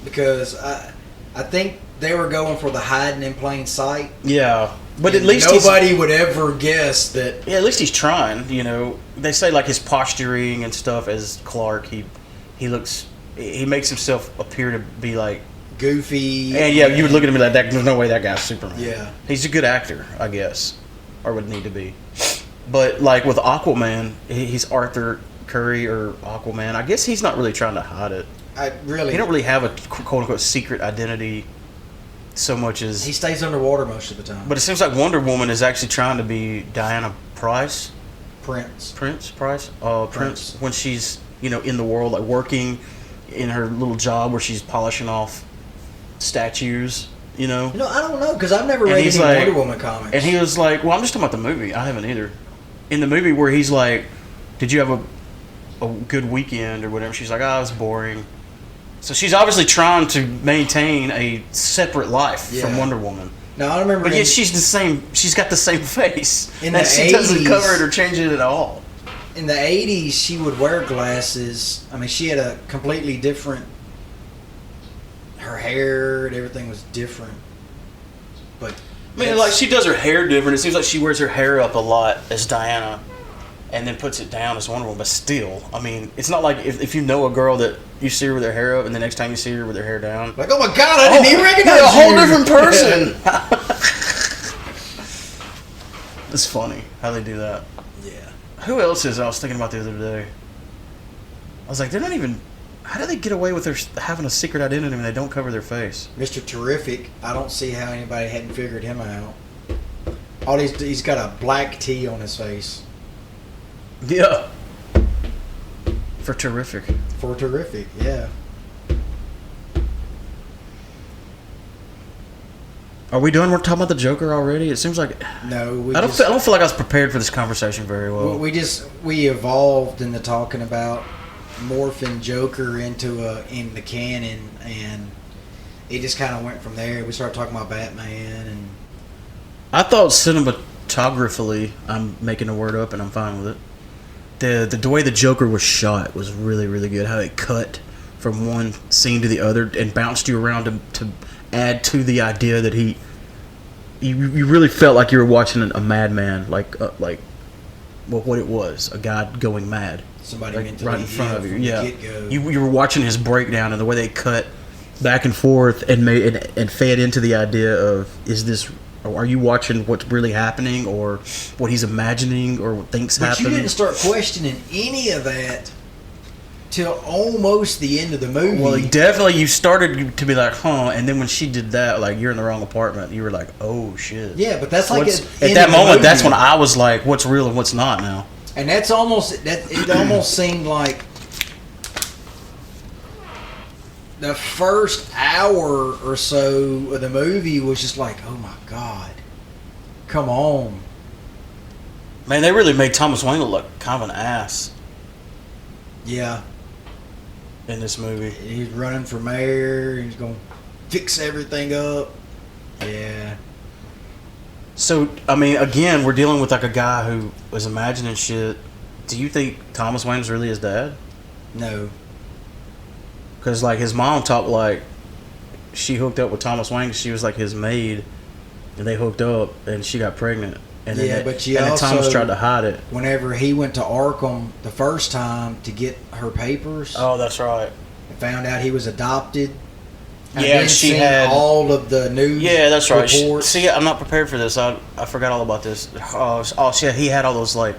C: because I think they were going for the hiding in plain sight.
D: Yeah, but at
C: And
D: least
C: nobody would ever guess that.
D: Yeah, at least he's trying. You know, they say like his posturing and stuff as Clark. He makes himself appear to be like.
C: Goofy.
D: And yeah, you would look at him like that. There's no way that guy's Superman.
C: Yeah.
D: He's a good actor, I guess, or would need to be. But like with Aquaman, he's Arthur Curry or Aquaman. I guess he's not really trying to hide it.
C: I really.
D: He don't really have a quote unquote secret identity so much as.
C: He stays underwater most of the time.
D: But it seems like Wonder Woman is actually trying to be Diana Prince
C: Prince.
D: when she's in the world like working in her little job where she's polishing off statues.
C: I don't know because I've never
D: And
C: read
D: he's
C: any
D: like-
C: Wonder Woman comics.
D: And he was like, well, I'm just talking about the movie. I haven't either. In the movie where he's like, did you have a good weekend or whatever? She's like, oh, it was boring. So she's obviously trying to maintain a separate life from
C: Yeah.
D: Wonder Woman.
C: No, I remember.
D: But
C: in,
D: yet she's the same. She's got the same face.
C: In
D: and
C: the
D: she doesn't
C: 80s
D: cover it or change it at all.
C: in the '80s, she would wear glasses. I mean, she had a completely different. Her hair and everything was different. But
D: I mean, like she does her hair different. It seems like she wears her hair up a lot as Diana, and then puts it down as Wonder Woman. But still, I mean, it's not like if you know a girl that you see her with her hair up, and the next time you see her with her hair down,
C: like, oh my god, I didn't even recognize
D: you're a whole
C: you.
D: different person. It's funny how they do that.
C: Yeah.
D: Who else is I was thinking about the other day? I was like, they're not even. How do they get away with their having a secret identity when they don't cover their face?
C: Mr. Terrific, I don't see how anybody hadn't figured him out. He's got a black T on his face.
D: Yeah. For terrific.
C: For Terrific, yeah.
D: Are we done? We're talking about the Joker already. It seems like
C: No,
D: I don't feel like I was prepared for this conversation very well.
C: we evolved into talking about morphing Joker in the canon, and it just kind of went from there. We started talking about Batman, and
D: I thought cinematographically, I'm making a word up and I'm fine with it. The way the Joker was shot was really, really good. How it cut from one scene to the other and bounced you around to add to the idea that you really felt like you were watching a madman, like what it was, a guy going mad.
C: somebody
D: Like
C: mentally
D: right in front
C: ill
D: of you,
C: from the
D: yeah.
C: get-go.
D: You were watching his breakdown and the way they cut back and forth and fed into the idea of are you watching what's really happening or what he's imagining or what thinks
C: But
D: happening?
C: you didn't start questioning any of that till almost the end of the movie.
D: Well, you started to be like, huh, and then when she did that, like you're in the wrong apartment, you were like, oh shit.
C: yeah, but that's like
D: At that moment, that's when I was like, what's real and what's not now.
C: and that's almost that. It almost seemed like the first hour or so of the movie was just like, oh my god, come on.
D: Man, they really made Thomas Wayne look like kind of an ass
C: Yeah,
D: in this movie.
C: he's running for mayor. He's gonna fix everything up. Yeah.
D: So, I mean, again, we're dealing with like a guy who was imagining shit. Do you think Thomas Wayne was really his dad?
C: No.
D: Because, like, his mom talked like she hooked up with Thomas Wayne 'cause she was like his maid, and they hooked up, and she got pregnant. And
C: Yeah,
D: then
C: but she
D: Thomas
C: also-
D: tried to hide it.
C: Whenever he went to Arkham the first time to get her papers,
D: Oh, that's right.
C: and found out he was adopted.
D: Yeah,
C: then
D: and she
C: seen
D: had-
C: all of the news.
D: Yeah, that's right.
C: reports.
D: See, I'm not prepared for this. I forgot all about this. Oh, shit, he had all those like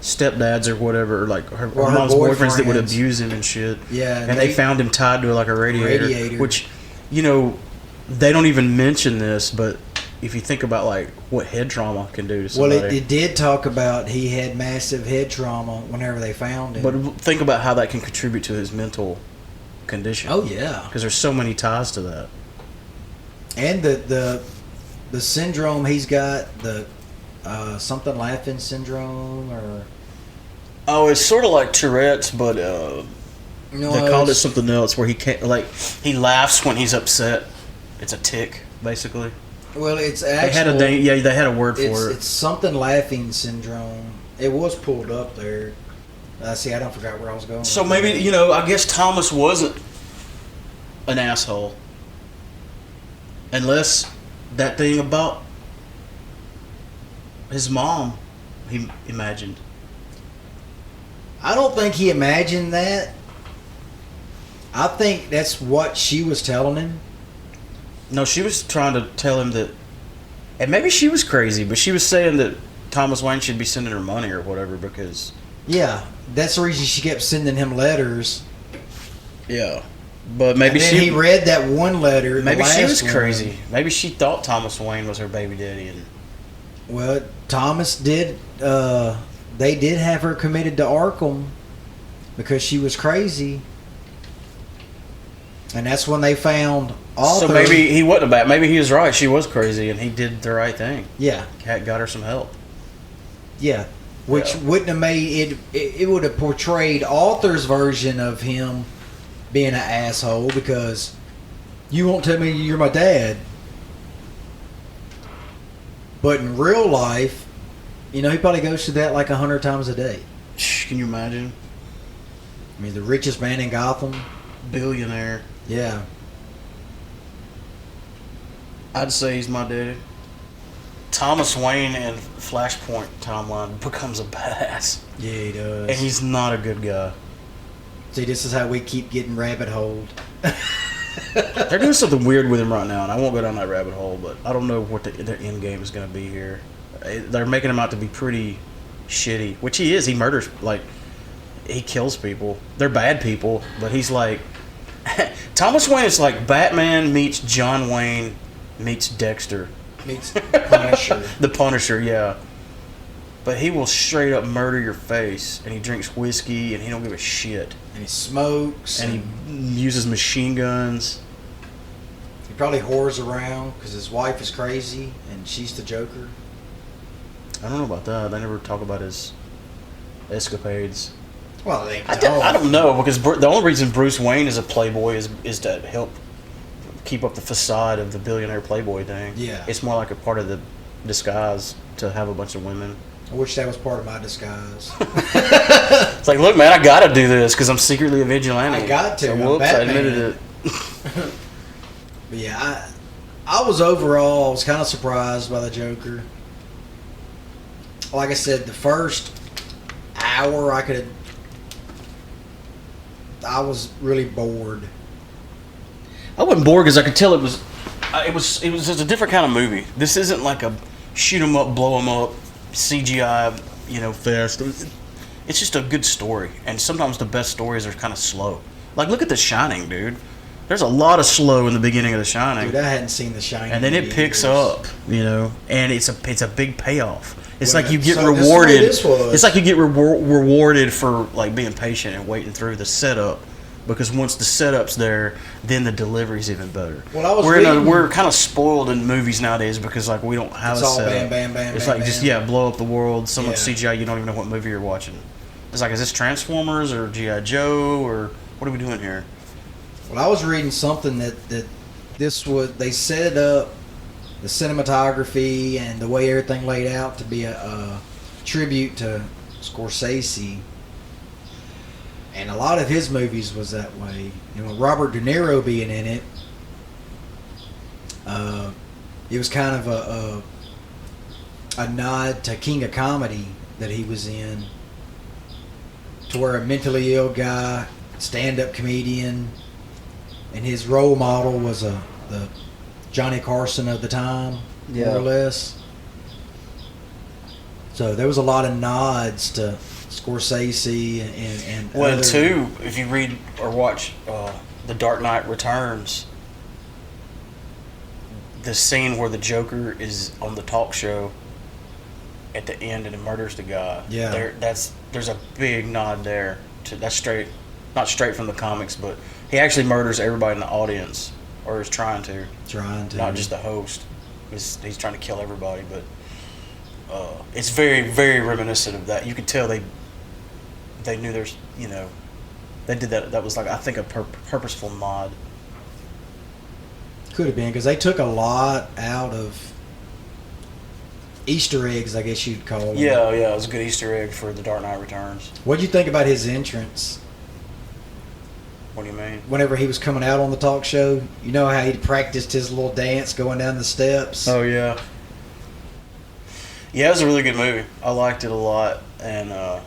D: stepdads or whatever, or like her
C: Or her
D: mom's boyfriends that would
C: boyfriends.
D: abuse him and shit.
C: Yeah,
D: and they found him tied to like a radiator,
C: Radiator.
D: which, they don't even mention this, but if you think about like what head trauma can do to
C: Well,
D: somebody,
C: it did talk about he had massive head trauma whenever they found him.
D: but think about how that can contribute to his mental condition.
C: oh yeah,
D: because there's so many ties to that.
C: and the syndrome he's got, the something laughing syndrome, or
D: Oh, it's sort of like Tourette's, but
C: No,
D: They called it
C: it's-
D: something else where he can't, like, he laughs when he's upset. It's a tick, basically.
C: Well, it's
D: They
C: actually
D: had they had a word for it.
C: it's something laughing syndrome. It was pulled up there. See, I don't forgot where I was going.
D: So
C: with
D: maybe,
C: that.
D: you know, I guess Thomas wasn't an asshole. Unless that thing about his mom, he imagined.
C: I don't think he imagined that. I think that's what she was telling him.
D: No, she was trying to tell him that, and maybe she was crazy, but she was saying that Thomas Wayne should be sending her money or whatever because.
C: Yeah, that's the reason she kept sending him letters.
D: Yeah, but maybe
C: And then
D: she.
C: he read that one letter. the
D: Maybe she
C: last
D: was
C: one.
D: crazy. Maybe she thought Thomas Wayne was her baby daddy, and
C: Well, Thomas did. They did have her committed to Arkham because she was crazy, and that's when they found Arthur.
D: so maybe he wasn't bad. Maybe he was right. She was crazy, and he did the right thing.
C: Yeah,
D: Cat got her some help.
C: yeah. Which
D: Yeah.
C: wouldn't have made it. It would have portrayed Arthur's version of him being an asshole because you won't tell me you're my dad. But in real life, you know, he probably goes through that like 100 times a day.
D: Can you imagine?
C: I mean, the richest man in Gotham.
D: Billionaire.
C: Yeah.
D: I'd say he's my daddy. Thomas Wayne in Flashpoint timeline becomes a badass,
C: Yeah, he does.
D: and he's not a good guy.
C: See, this is how we keep getting rabbit holed.
D: They're doing something weird with him right now, and I won't go down that rabbit hole, but I don't know what their end game is going to be here. They're making him out to be pretty shitty, which he is. He murders, like, he kills people. They're bad people, but he's like... Thomas Wayne is like Batman meets John Wayne meets Dexter.
C: Meets Punisher.
D: The Punisher, yeah. But he will straight up murder your face, and he drinks whiskey, and he don't give a shit.
C: And he smokes.
D: And he uses machine guns.
C: He probably whores around because his wife is crazy and she's the Joker.
D: I don't know about that. They never talk about his escapades.
C: Well, they
D: I don't know, because the only reason Bruce Wayne is a playboy is to help keep up the facade of the billionaire playboy thing.
C: Yeah.
D: It's more like a part of the disguise to have a bunch of women.
C: I wish that was part of my disguise.
D: It's like, look, man, I gotta do this because I'm secretly a vigilante.
C: I got to.
D: So,
C: I'm
D: whoops, I
C: Batman.
D: admitted it.
C: But yeah, I was overall, I was kind of surprised by the Joker. Like I said, the first hour I was really bored.
D: I wasn't bored because I could tell it was just a different kind of movie. This isn't like a shoot 'em up, blow 'em up, CGI, fest. It's just a good story, and sometimes the best stories are kind of slow. Like, look at The Shining, dude. There's a lot of slow in the beginning of The Shining,
C: Dude, I hadn't seen The Shining.
D: and then
C: in
D: it picks
C: years.
D: up, and it's a big payoff. It's
C: Well,
D: like you get
C: so this is
D: rewarded.
C: what this was.
D: It's like you get rewarded for like being patient and waiting through the setup. Because once the setup's there, then the delivery's even better.
C: Well, I was
D: we're
C: reading-
D: kind of spoiled in movies nowadays because like we don't have
C: It's
D: a
C: all
D: setup.
C: bam, bam, bam,
D: It's
C: bam,
D: like just
C: bam.
D: blow up the world. So much
C: Yeah.
D: CGI, you don't even know what movie you're watching. It's like, is this Transformers or GI Joe or what are we doing here?
C: Well, I was reading something that they set it up, the cinematography and the way everything laid out to be a tribute to Scorsese. And a lot of his movies was that way. Robert De Niro being in it, it was kind of a nod to King of Comedy that he was in, to where a mentally ill guy, stand-up comedian, and his role model was the Johnny Carson of the time, more or less. So there was a lot of nods to Scorsese and
D: Well,
C: other-
D: too, if you read or watch The Dark Knight Returns, the scene where the Joker is on the talk show at the end and murders the guy.
C: Yeah.
D: There's a big nod there. That's not straight from the comics, but he actually murders everybody in the audience, or is trying to. Not just the host. He's trying to kill everybody, but it's very, very reminiscent of that. You could tell they knew there's, They did that. That was like, I think, a purposeful nod.
C: Could have been, because they took a lot out of Easter eggs, I guess you'd call them.
D: Yeah, it was a good Easter egg for The Dark Knight Returns.
C: What'd you think about his entrance
D: What do you mean?
C: whenever he was coming out on the talk show? You know how he practiced his little dance going down the steps?
D: Oh, yeah. Yeah, it was a really good movie. I liked it a lot. And,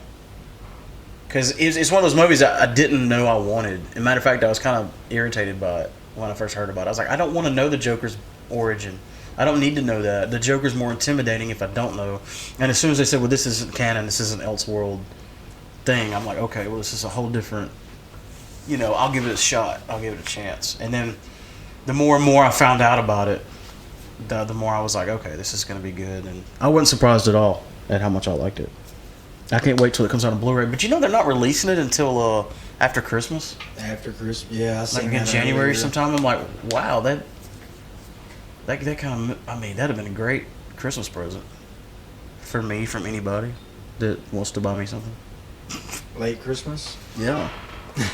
D: because it's one of those movies that I didn't know I wanted. As a matter of fact, I was kind of irritated by it when I first heard about it. I was like, I don't want to know the Joker's origin. I don't need to know that. The Joker's more intimidating if I don't know. And as soon as they said, well, this isn't canon, this is an Elseworld thing, I'm like, okay, well, this is a whole different, I'll give it a shot. I'll give it a chance. And then the more and more I found out about it, the more I was like, okay, this is going to be good. And I wasn't surprised at all at how much I liked it. I can't wait till it comes out on Blu-ray. But they're not releasing it until after Christmas.
C: After Christmas, yeah, I
D: Like
C: seen
D: in
C: that
D: January
C: earlier.
D: sometime. I'm like, wow, that kind of, that'd have been a great Christmas present for me, from anybody that wants to buy me something.
C: Late Christmas.
D: Yeah.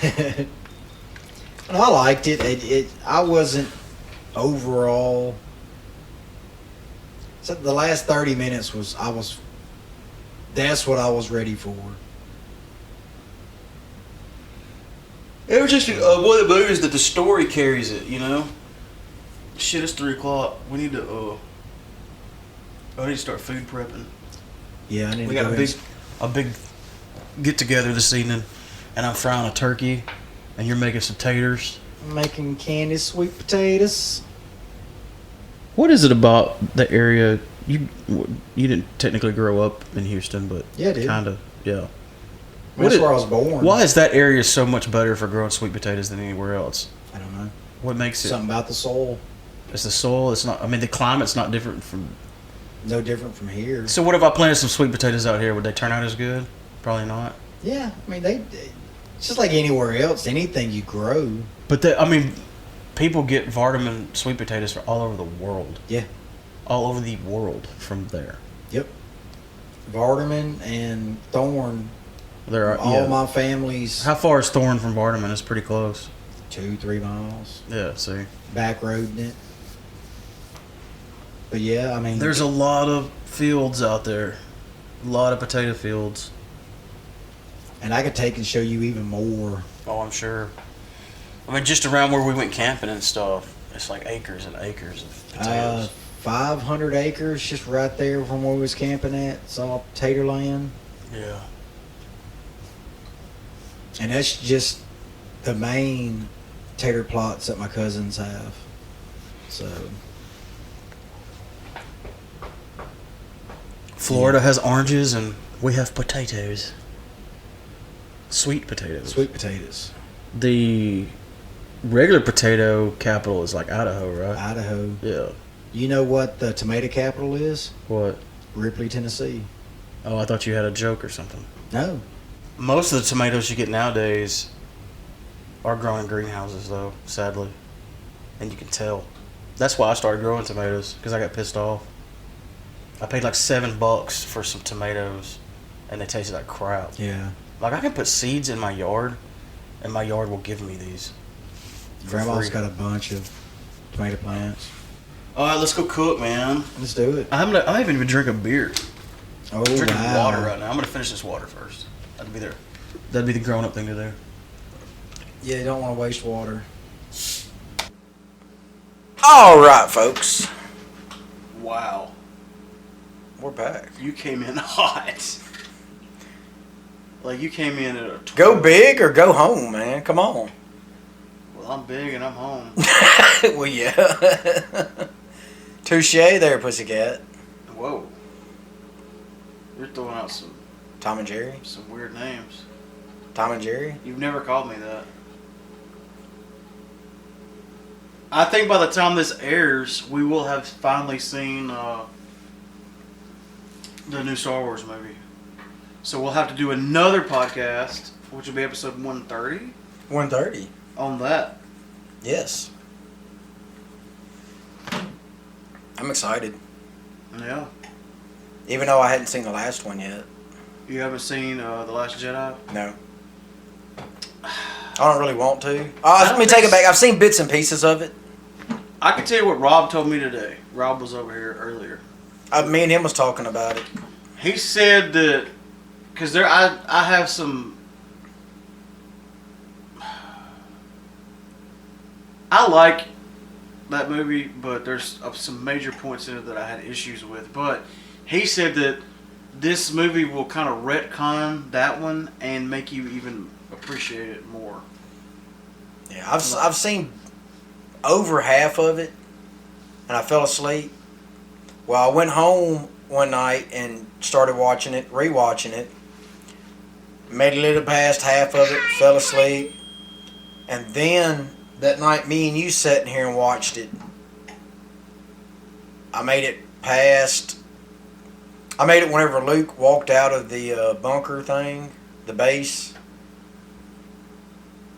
C: And I liked it. I wasn't overall. So the last 30 minutes that's what I was ready for.
D: It was just one of the movies that the story carries it, Shit, it's 3 o'clock. We need to, I need to start food prepping.
C: Yeah, I need
D: We
C: to
D: got
C: go
D: a big get together this evening, and I'm frying a turkey, and you're making some taters.
C: making candy sweet potatoes.
D: What is it about the area? You didn't technically grow up in Houston, but
C: Yeah, I did.
D: kind of, yeah.
C: That's
D: is-
C: where I was born.
D: Why is that area so much better for growing sweet potatoes than anywhere else?
C: I don't know.
D: What makes it?
C: Something about the soul.
D: It's the soil. It's not. I mean, the climate's not different from.
C: No different from here.
D: So what if I planted some sweet potatoes out here? Would they turn out as good? Probably not.
C: Yeah, I mean it's just like anywhere else. Anything you grow.
D: But people get Vardaman sweet potatoes from all over the world.
C: Yeah.
D: All over the world from there.
C: Yep. Vardaman and Thorn.
D: There are
C: All my family's
D: How far is Thorn from Vardaman? It's pretty close.
C: 2-3 miles.
D: Yeah. See.
C: Back roading it. But yeah, I mean
D: There's a lot of fields out there. A lot of potato fields.
C: and I could take and show you even more.
D: Oh, I'm sure. I mean, just around where we went camping and stuff, it's like acres and acres of potatoes.
C: 500 acres just right there from where we was camping at. It's all tater land.
D: Yeah.
C: And that's just the main tater plots that my cousins have. So
D: Florida has oranges and we have potatoes. Sweet potatoes.
C: sweet potatoes.
D: The regular potato capital is like Idaho, right?
C: Idaho.
D: Yeah.
C: You know what the tomato capital is?
D: What?
C: Ripley, Tennessee.
D: Oh, I thought you had a joke or something.
C: No.
D: Most of the tomatoes you get nowadays are grown in greenhouses, though, sadly. And you can tell. That's why I started growing tomatoes, because I got pissed off. I paid like $7 for some tomatoes, and they tasted like crap.
C: Yeah.
D: Like, I can put seeds in my yard, and my yard will give me these. for
C: Grandma's
D: free.
C: got a bunch of tomato plants.
D: All right, let's go cook, man.
C: Let's do it.
D: I haven't even drink a beer.
C: Oh,
D: I'm drinking
C: wow.
D: water right now. I'm gonna finish this water first. That'd be the grown-up thing to do.
C: Yeah, you don't want to waste water.
B: All right, folks.
D: Wow,
B: We're back.
D: you came in hot. Like you came in at a 12.
B: Go big or go home, man. Come on.
D: Well, I'm big and I'm home.
B: Well, yeah. Touche there, pussycat.
D: Whoa, you're throwing out some
B: Tom and Jerry.
D: weird names.
B: Tom and Jerry.
D: You've never called me that. I think by the time this airs, we will have finally seen the new Star Wars movie. So we'll have to do another podcast, which will be episode 130,
B: 1:30.
D: on that.
B: Yes. I'm excited.
D: Yeah.
B: Even though I hadn't seen the last one yet.
D: You haven't seen The Last Jedi?
B: No. I don't really want to.
A: I
B: Let
A: don't
B: me take it
A: think
B: back. I've seen bits and pieces of it.
A: I can tell you what Rob told me today. Rob was over here earlier.
B: Me and him was talking about it.
A: He said that because I have some. I like that movie, but there's some major points in it that I had issues with. But he said that this movie will kind of retcon that one and make you even appreciate it more.
B: Yeah, I've seen over half of it, and I fell asleep. Well, I went home one night and started watching it, rewatching it. Made a little past half of it, fell asleep, and then that night, me and you sat in here and watched it. I made it past. I made it whenever Luke walked out of the bunker thing, the base,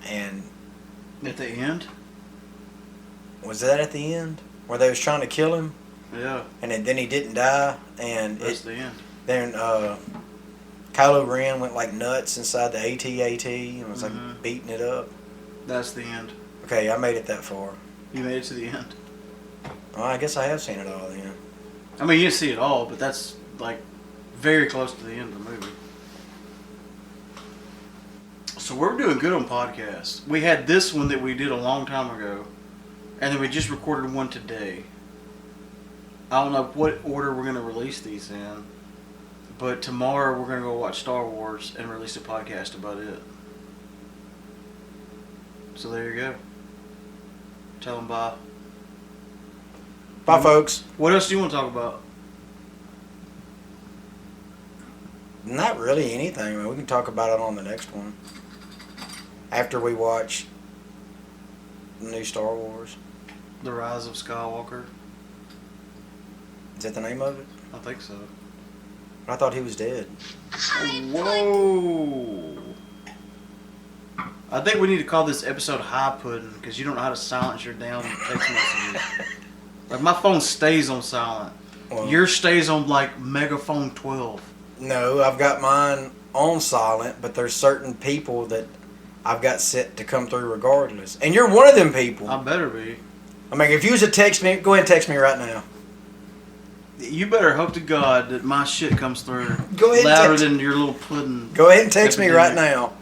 B: and
A: At the end,
B: was that at the end where they was trying to kill him,
A: yeah,
B: and then he didn't die, and
A: that's the end.
B: then Kylo Ren went like nuts inside the AT-AT and was like
A: Mhm.
B: beating it up.
A: That's the end.
B: Okay, I made it that far.
A: You made it to the end.
B: Well, I guess I have seen it all then.
A: I mean, you didn't see it all, but that's like very close to the end of the movie. So we're doing good on podcasts. We had this one that we did a long time ago, and then we just recorded one today. I don't know what order we're going to release these in, but tomorrow we're going to go watch Star Wars and release a podcast about it. So there you go. Tell them bye.
B: Bye, folks.
A: What else do you want to talk about?
B: Not really anything, man. We can talk about it on the next one. After we watch the new Star Wars.
A: The Rise of Skywalker?
B: Is that the name of it?
A: I think so.
B: I thought he was dead.
A: Whoa! I think we need to call this episode High Pudding because you don't know how to silence your damn text messages. Like my phone stays on silent.
B: Well,
A: Yours stays on like Megaphone 12.
B: No, I've got mine on silent, but there's certain people that I've got set to come through regardless. And you're one of them people.
A: I better be.
B: I mean, if you was to text me, go ahead and text me right now.
A: You better hope to God that my shit comes through
B: Go ahead and
A: louder
B: text-
A: than your little pudding.
B: Go ahead and text me right
A: epidemic.
B: now.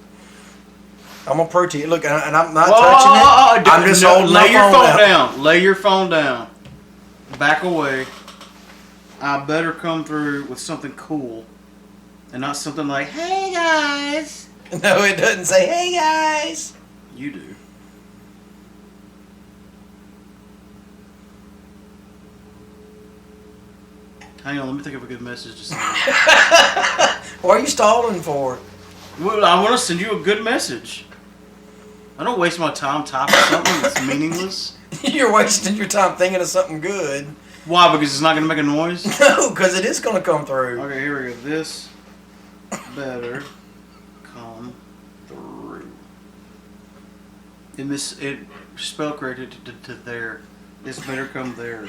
B: I'm gonna prove to you. Look, and I'm not
A: Whoa,
B: touching it. I'm
A: don't-
B: just
A: no,
B: holding my
A: lay your
B: phone
A: phone
B: out.
A: down. Lay your phone down. Back away. I better come through with something cool, and not something like, "Hey guys."
B: No, it doesn't say, "Hey guys."
A: You do. Hang on, let me think of a good message to send.
B: What are you stalling for?
A: Well, I want to send you a good message. I don't waste my time typing something that's meaningless.
B: You're wasting your time thinking of something good.
A: Why? Because it's not going to make a noise?
B: No, because it is gonna come through.
A: Okay, here we go. This better come through. And this, it spell corrected to there. This better come there.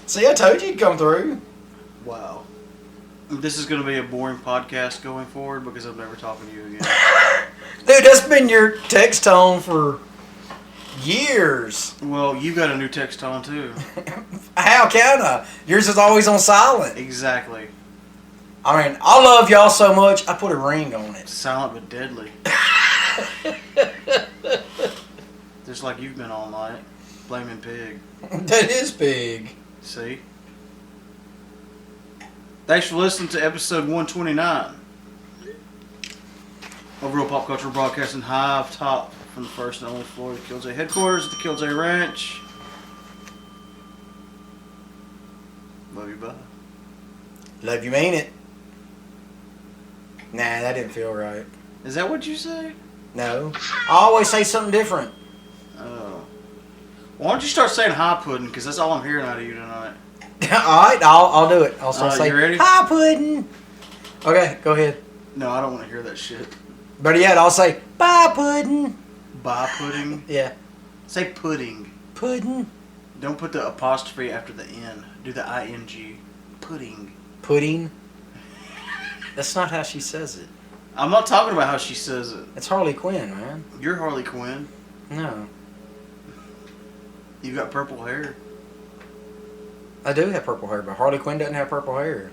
B: See, I told you it'd come through.
A: Wow. This is going to be a boring podcast going forward because I'm never talking to you again.
B: Dude, that's been your text tone for years.
A: Well, you got a new text tone too.
B: How can I? Yours is always on silent.
A: Exactly.
B: I mean, I love y'all so much, I put a ring on it.
A: Silent but deadly. Just like you've been all night. Blaming pig.
B: That is big.
A: See? Thanks for listening to episode 129 of Real Pop Culture Broadcasting Hive Top from the first and only floor of the Killjoy headquarters at the Killjoy Ranch. Love you, bye.
B: Love you, mean it. Nah, that didn't feel right.
A: Is that what you say?
B: No. I always say something different.
A: Oh. Why don't you start saying hi pudding? Because that's all I'm hearing out of you tonight.
B: Alright, I'll do it. I'll start saying,
A: you ready?
B: "Hi, pudding." Okay, go ahead.
A: No, I don't want to hear that shit.
B: Better yet, I'll say, "Bye, pudding."
A: Bye pudding.
B: Yeah.
A: Say pudding.
B: Pudding.
A: Don't put the apostrophe after the N. Do the ing. Pudding.
B: Pudding. That's not how she says it.
A: I'm not talking about how she says it.
B: It's Harley Quinn, man.
A: You're Harley Quinn.
B: No.
A: You got purple hair.
B: I do have purple hair, but Harley Quinn doesn't have purple hair.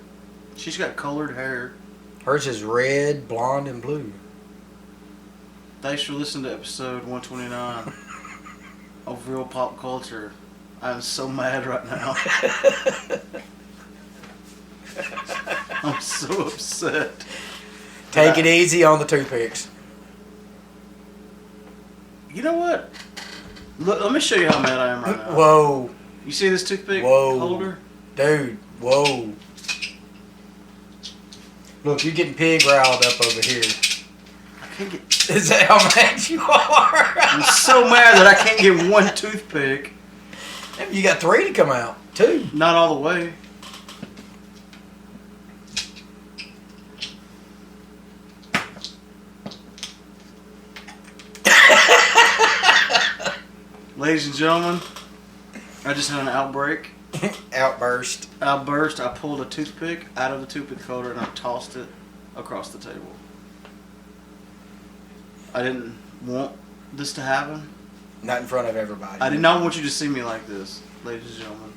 A: She's got colored hair.
B: Hers is red, blonde, and blue.
A: Thanks for listening to episode 129 of Real Pop Culture. I'm so mad right now. I'm so upset.
B: Take it easy on the toothpicks.
A: You know what? Look, let me show you how mad I am right now.
B: Whoa.
A: You see this toothpick
B: Whoa.
A: holder?
B: Dude, whoa. Look, you're getting pig riled up over here.
A: I can't get.
B: Is that how mad you are?
A: I'm so mad that I can't get one toothpick.
B: You got 3 to come out. 2.
A: Not all the way. Ladies and gentlemen, I just had an outbreak.
B: Outburst.
A: I pulled a toothpick out of the toothpick holder and I tossed it across the table. I didn't want this to happen.
B: Not in front of everybody.
A: I did not want you to see me like this, ladies and gentlemen.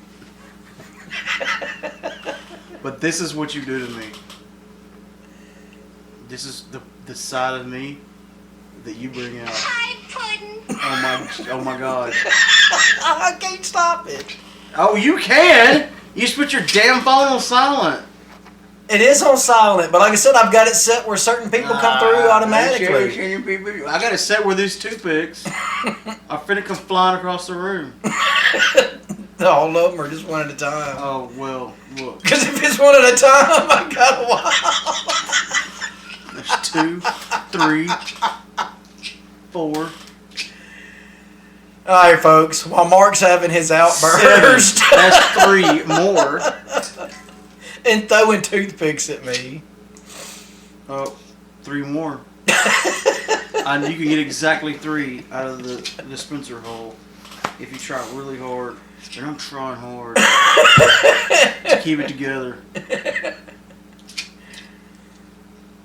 A: But this is what you do to me. This is the side of me that you bring out.
E: Hi, Puddin'.
A: Oh my God.
B: I can't stop it.
A: Oh, you can. You just put your damn phone on silent.
B: It is on silent, but like I said, I've got it set where certain people come through automatically.
A: I got it set where these toothpicks are finna come flying across the room.
B: All of them are just one at a time.
A: Oh, well, look.
B: Because if it's one at a time, I got a while.
A: There's 2, 3, 4.
B: All right, folks. While Mark's having his outburst
A: 7. That's 3 more.
B: and throwing toothpicks at me.
A: Oh, 3 more. And you can get exactly 3 out of the dispenser hole if you try really hard. And I'm trying hard to keep it together.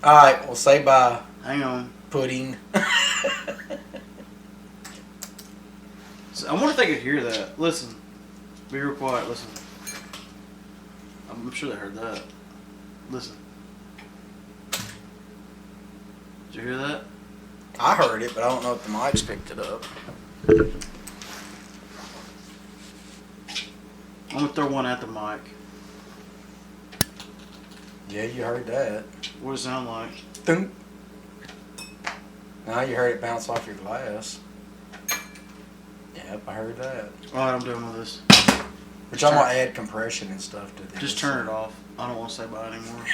B: All right, well, say bye,
A: Hang on.
B: Pudding.
A: So I wonder if they could hear that. Listen. Be real quiet. Listen. I'm sure they heard that. Listen. Did you hear that?
B: I heard it, but I don't know if the mics picked it up.
A: I'm going to throw one at the mic.
B: Yeah, you heard that.
A: What does it sound like?
B: Thunk. Now you heard it bounce off your glass. Yep, I heard that.
A: Alright, I'm done with this.
B: Which I'm going to add compression and stuff to this.
A: Just turn it off. I don't want to say bye anymore.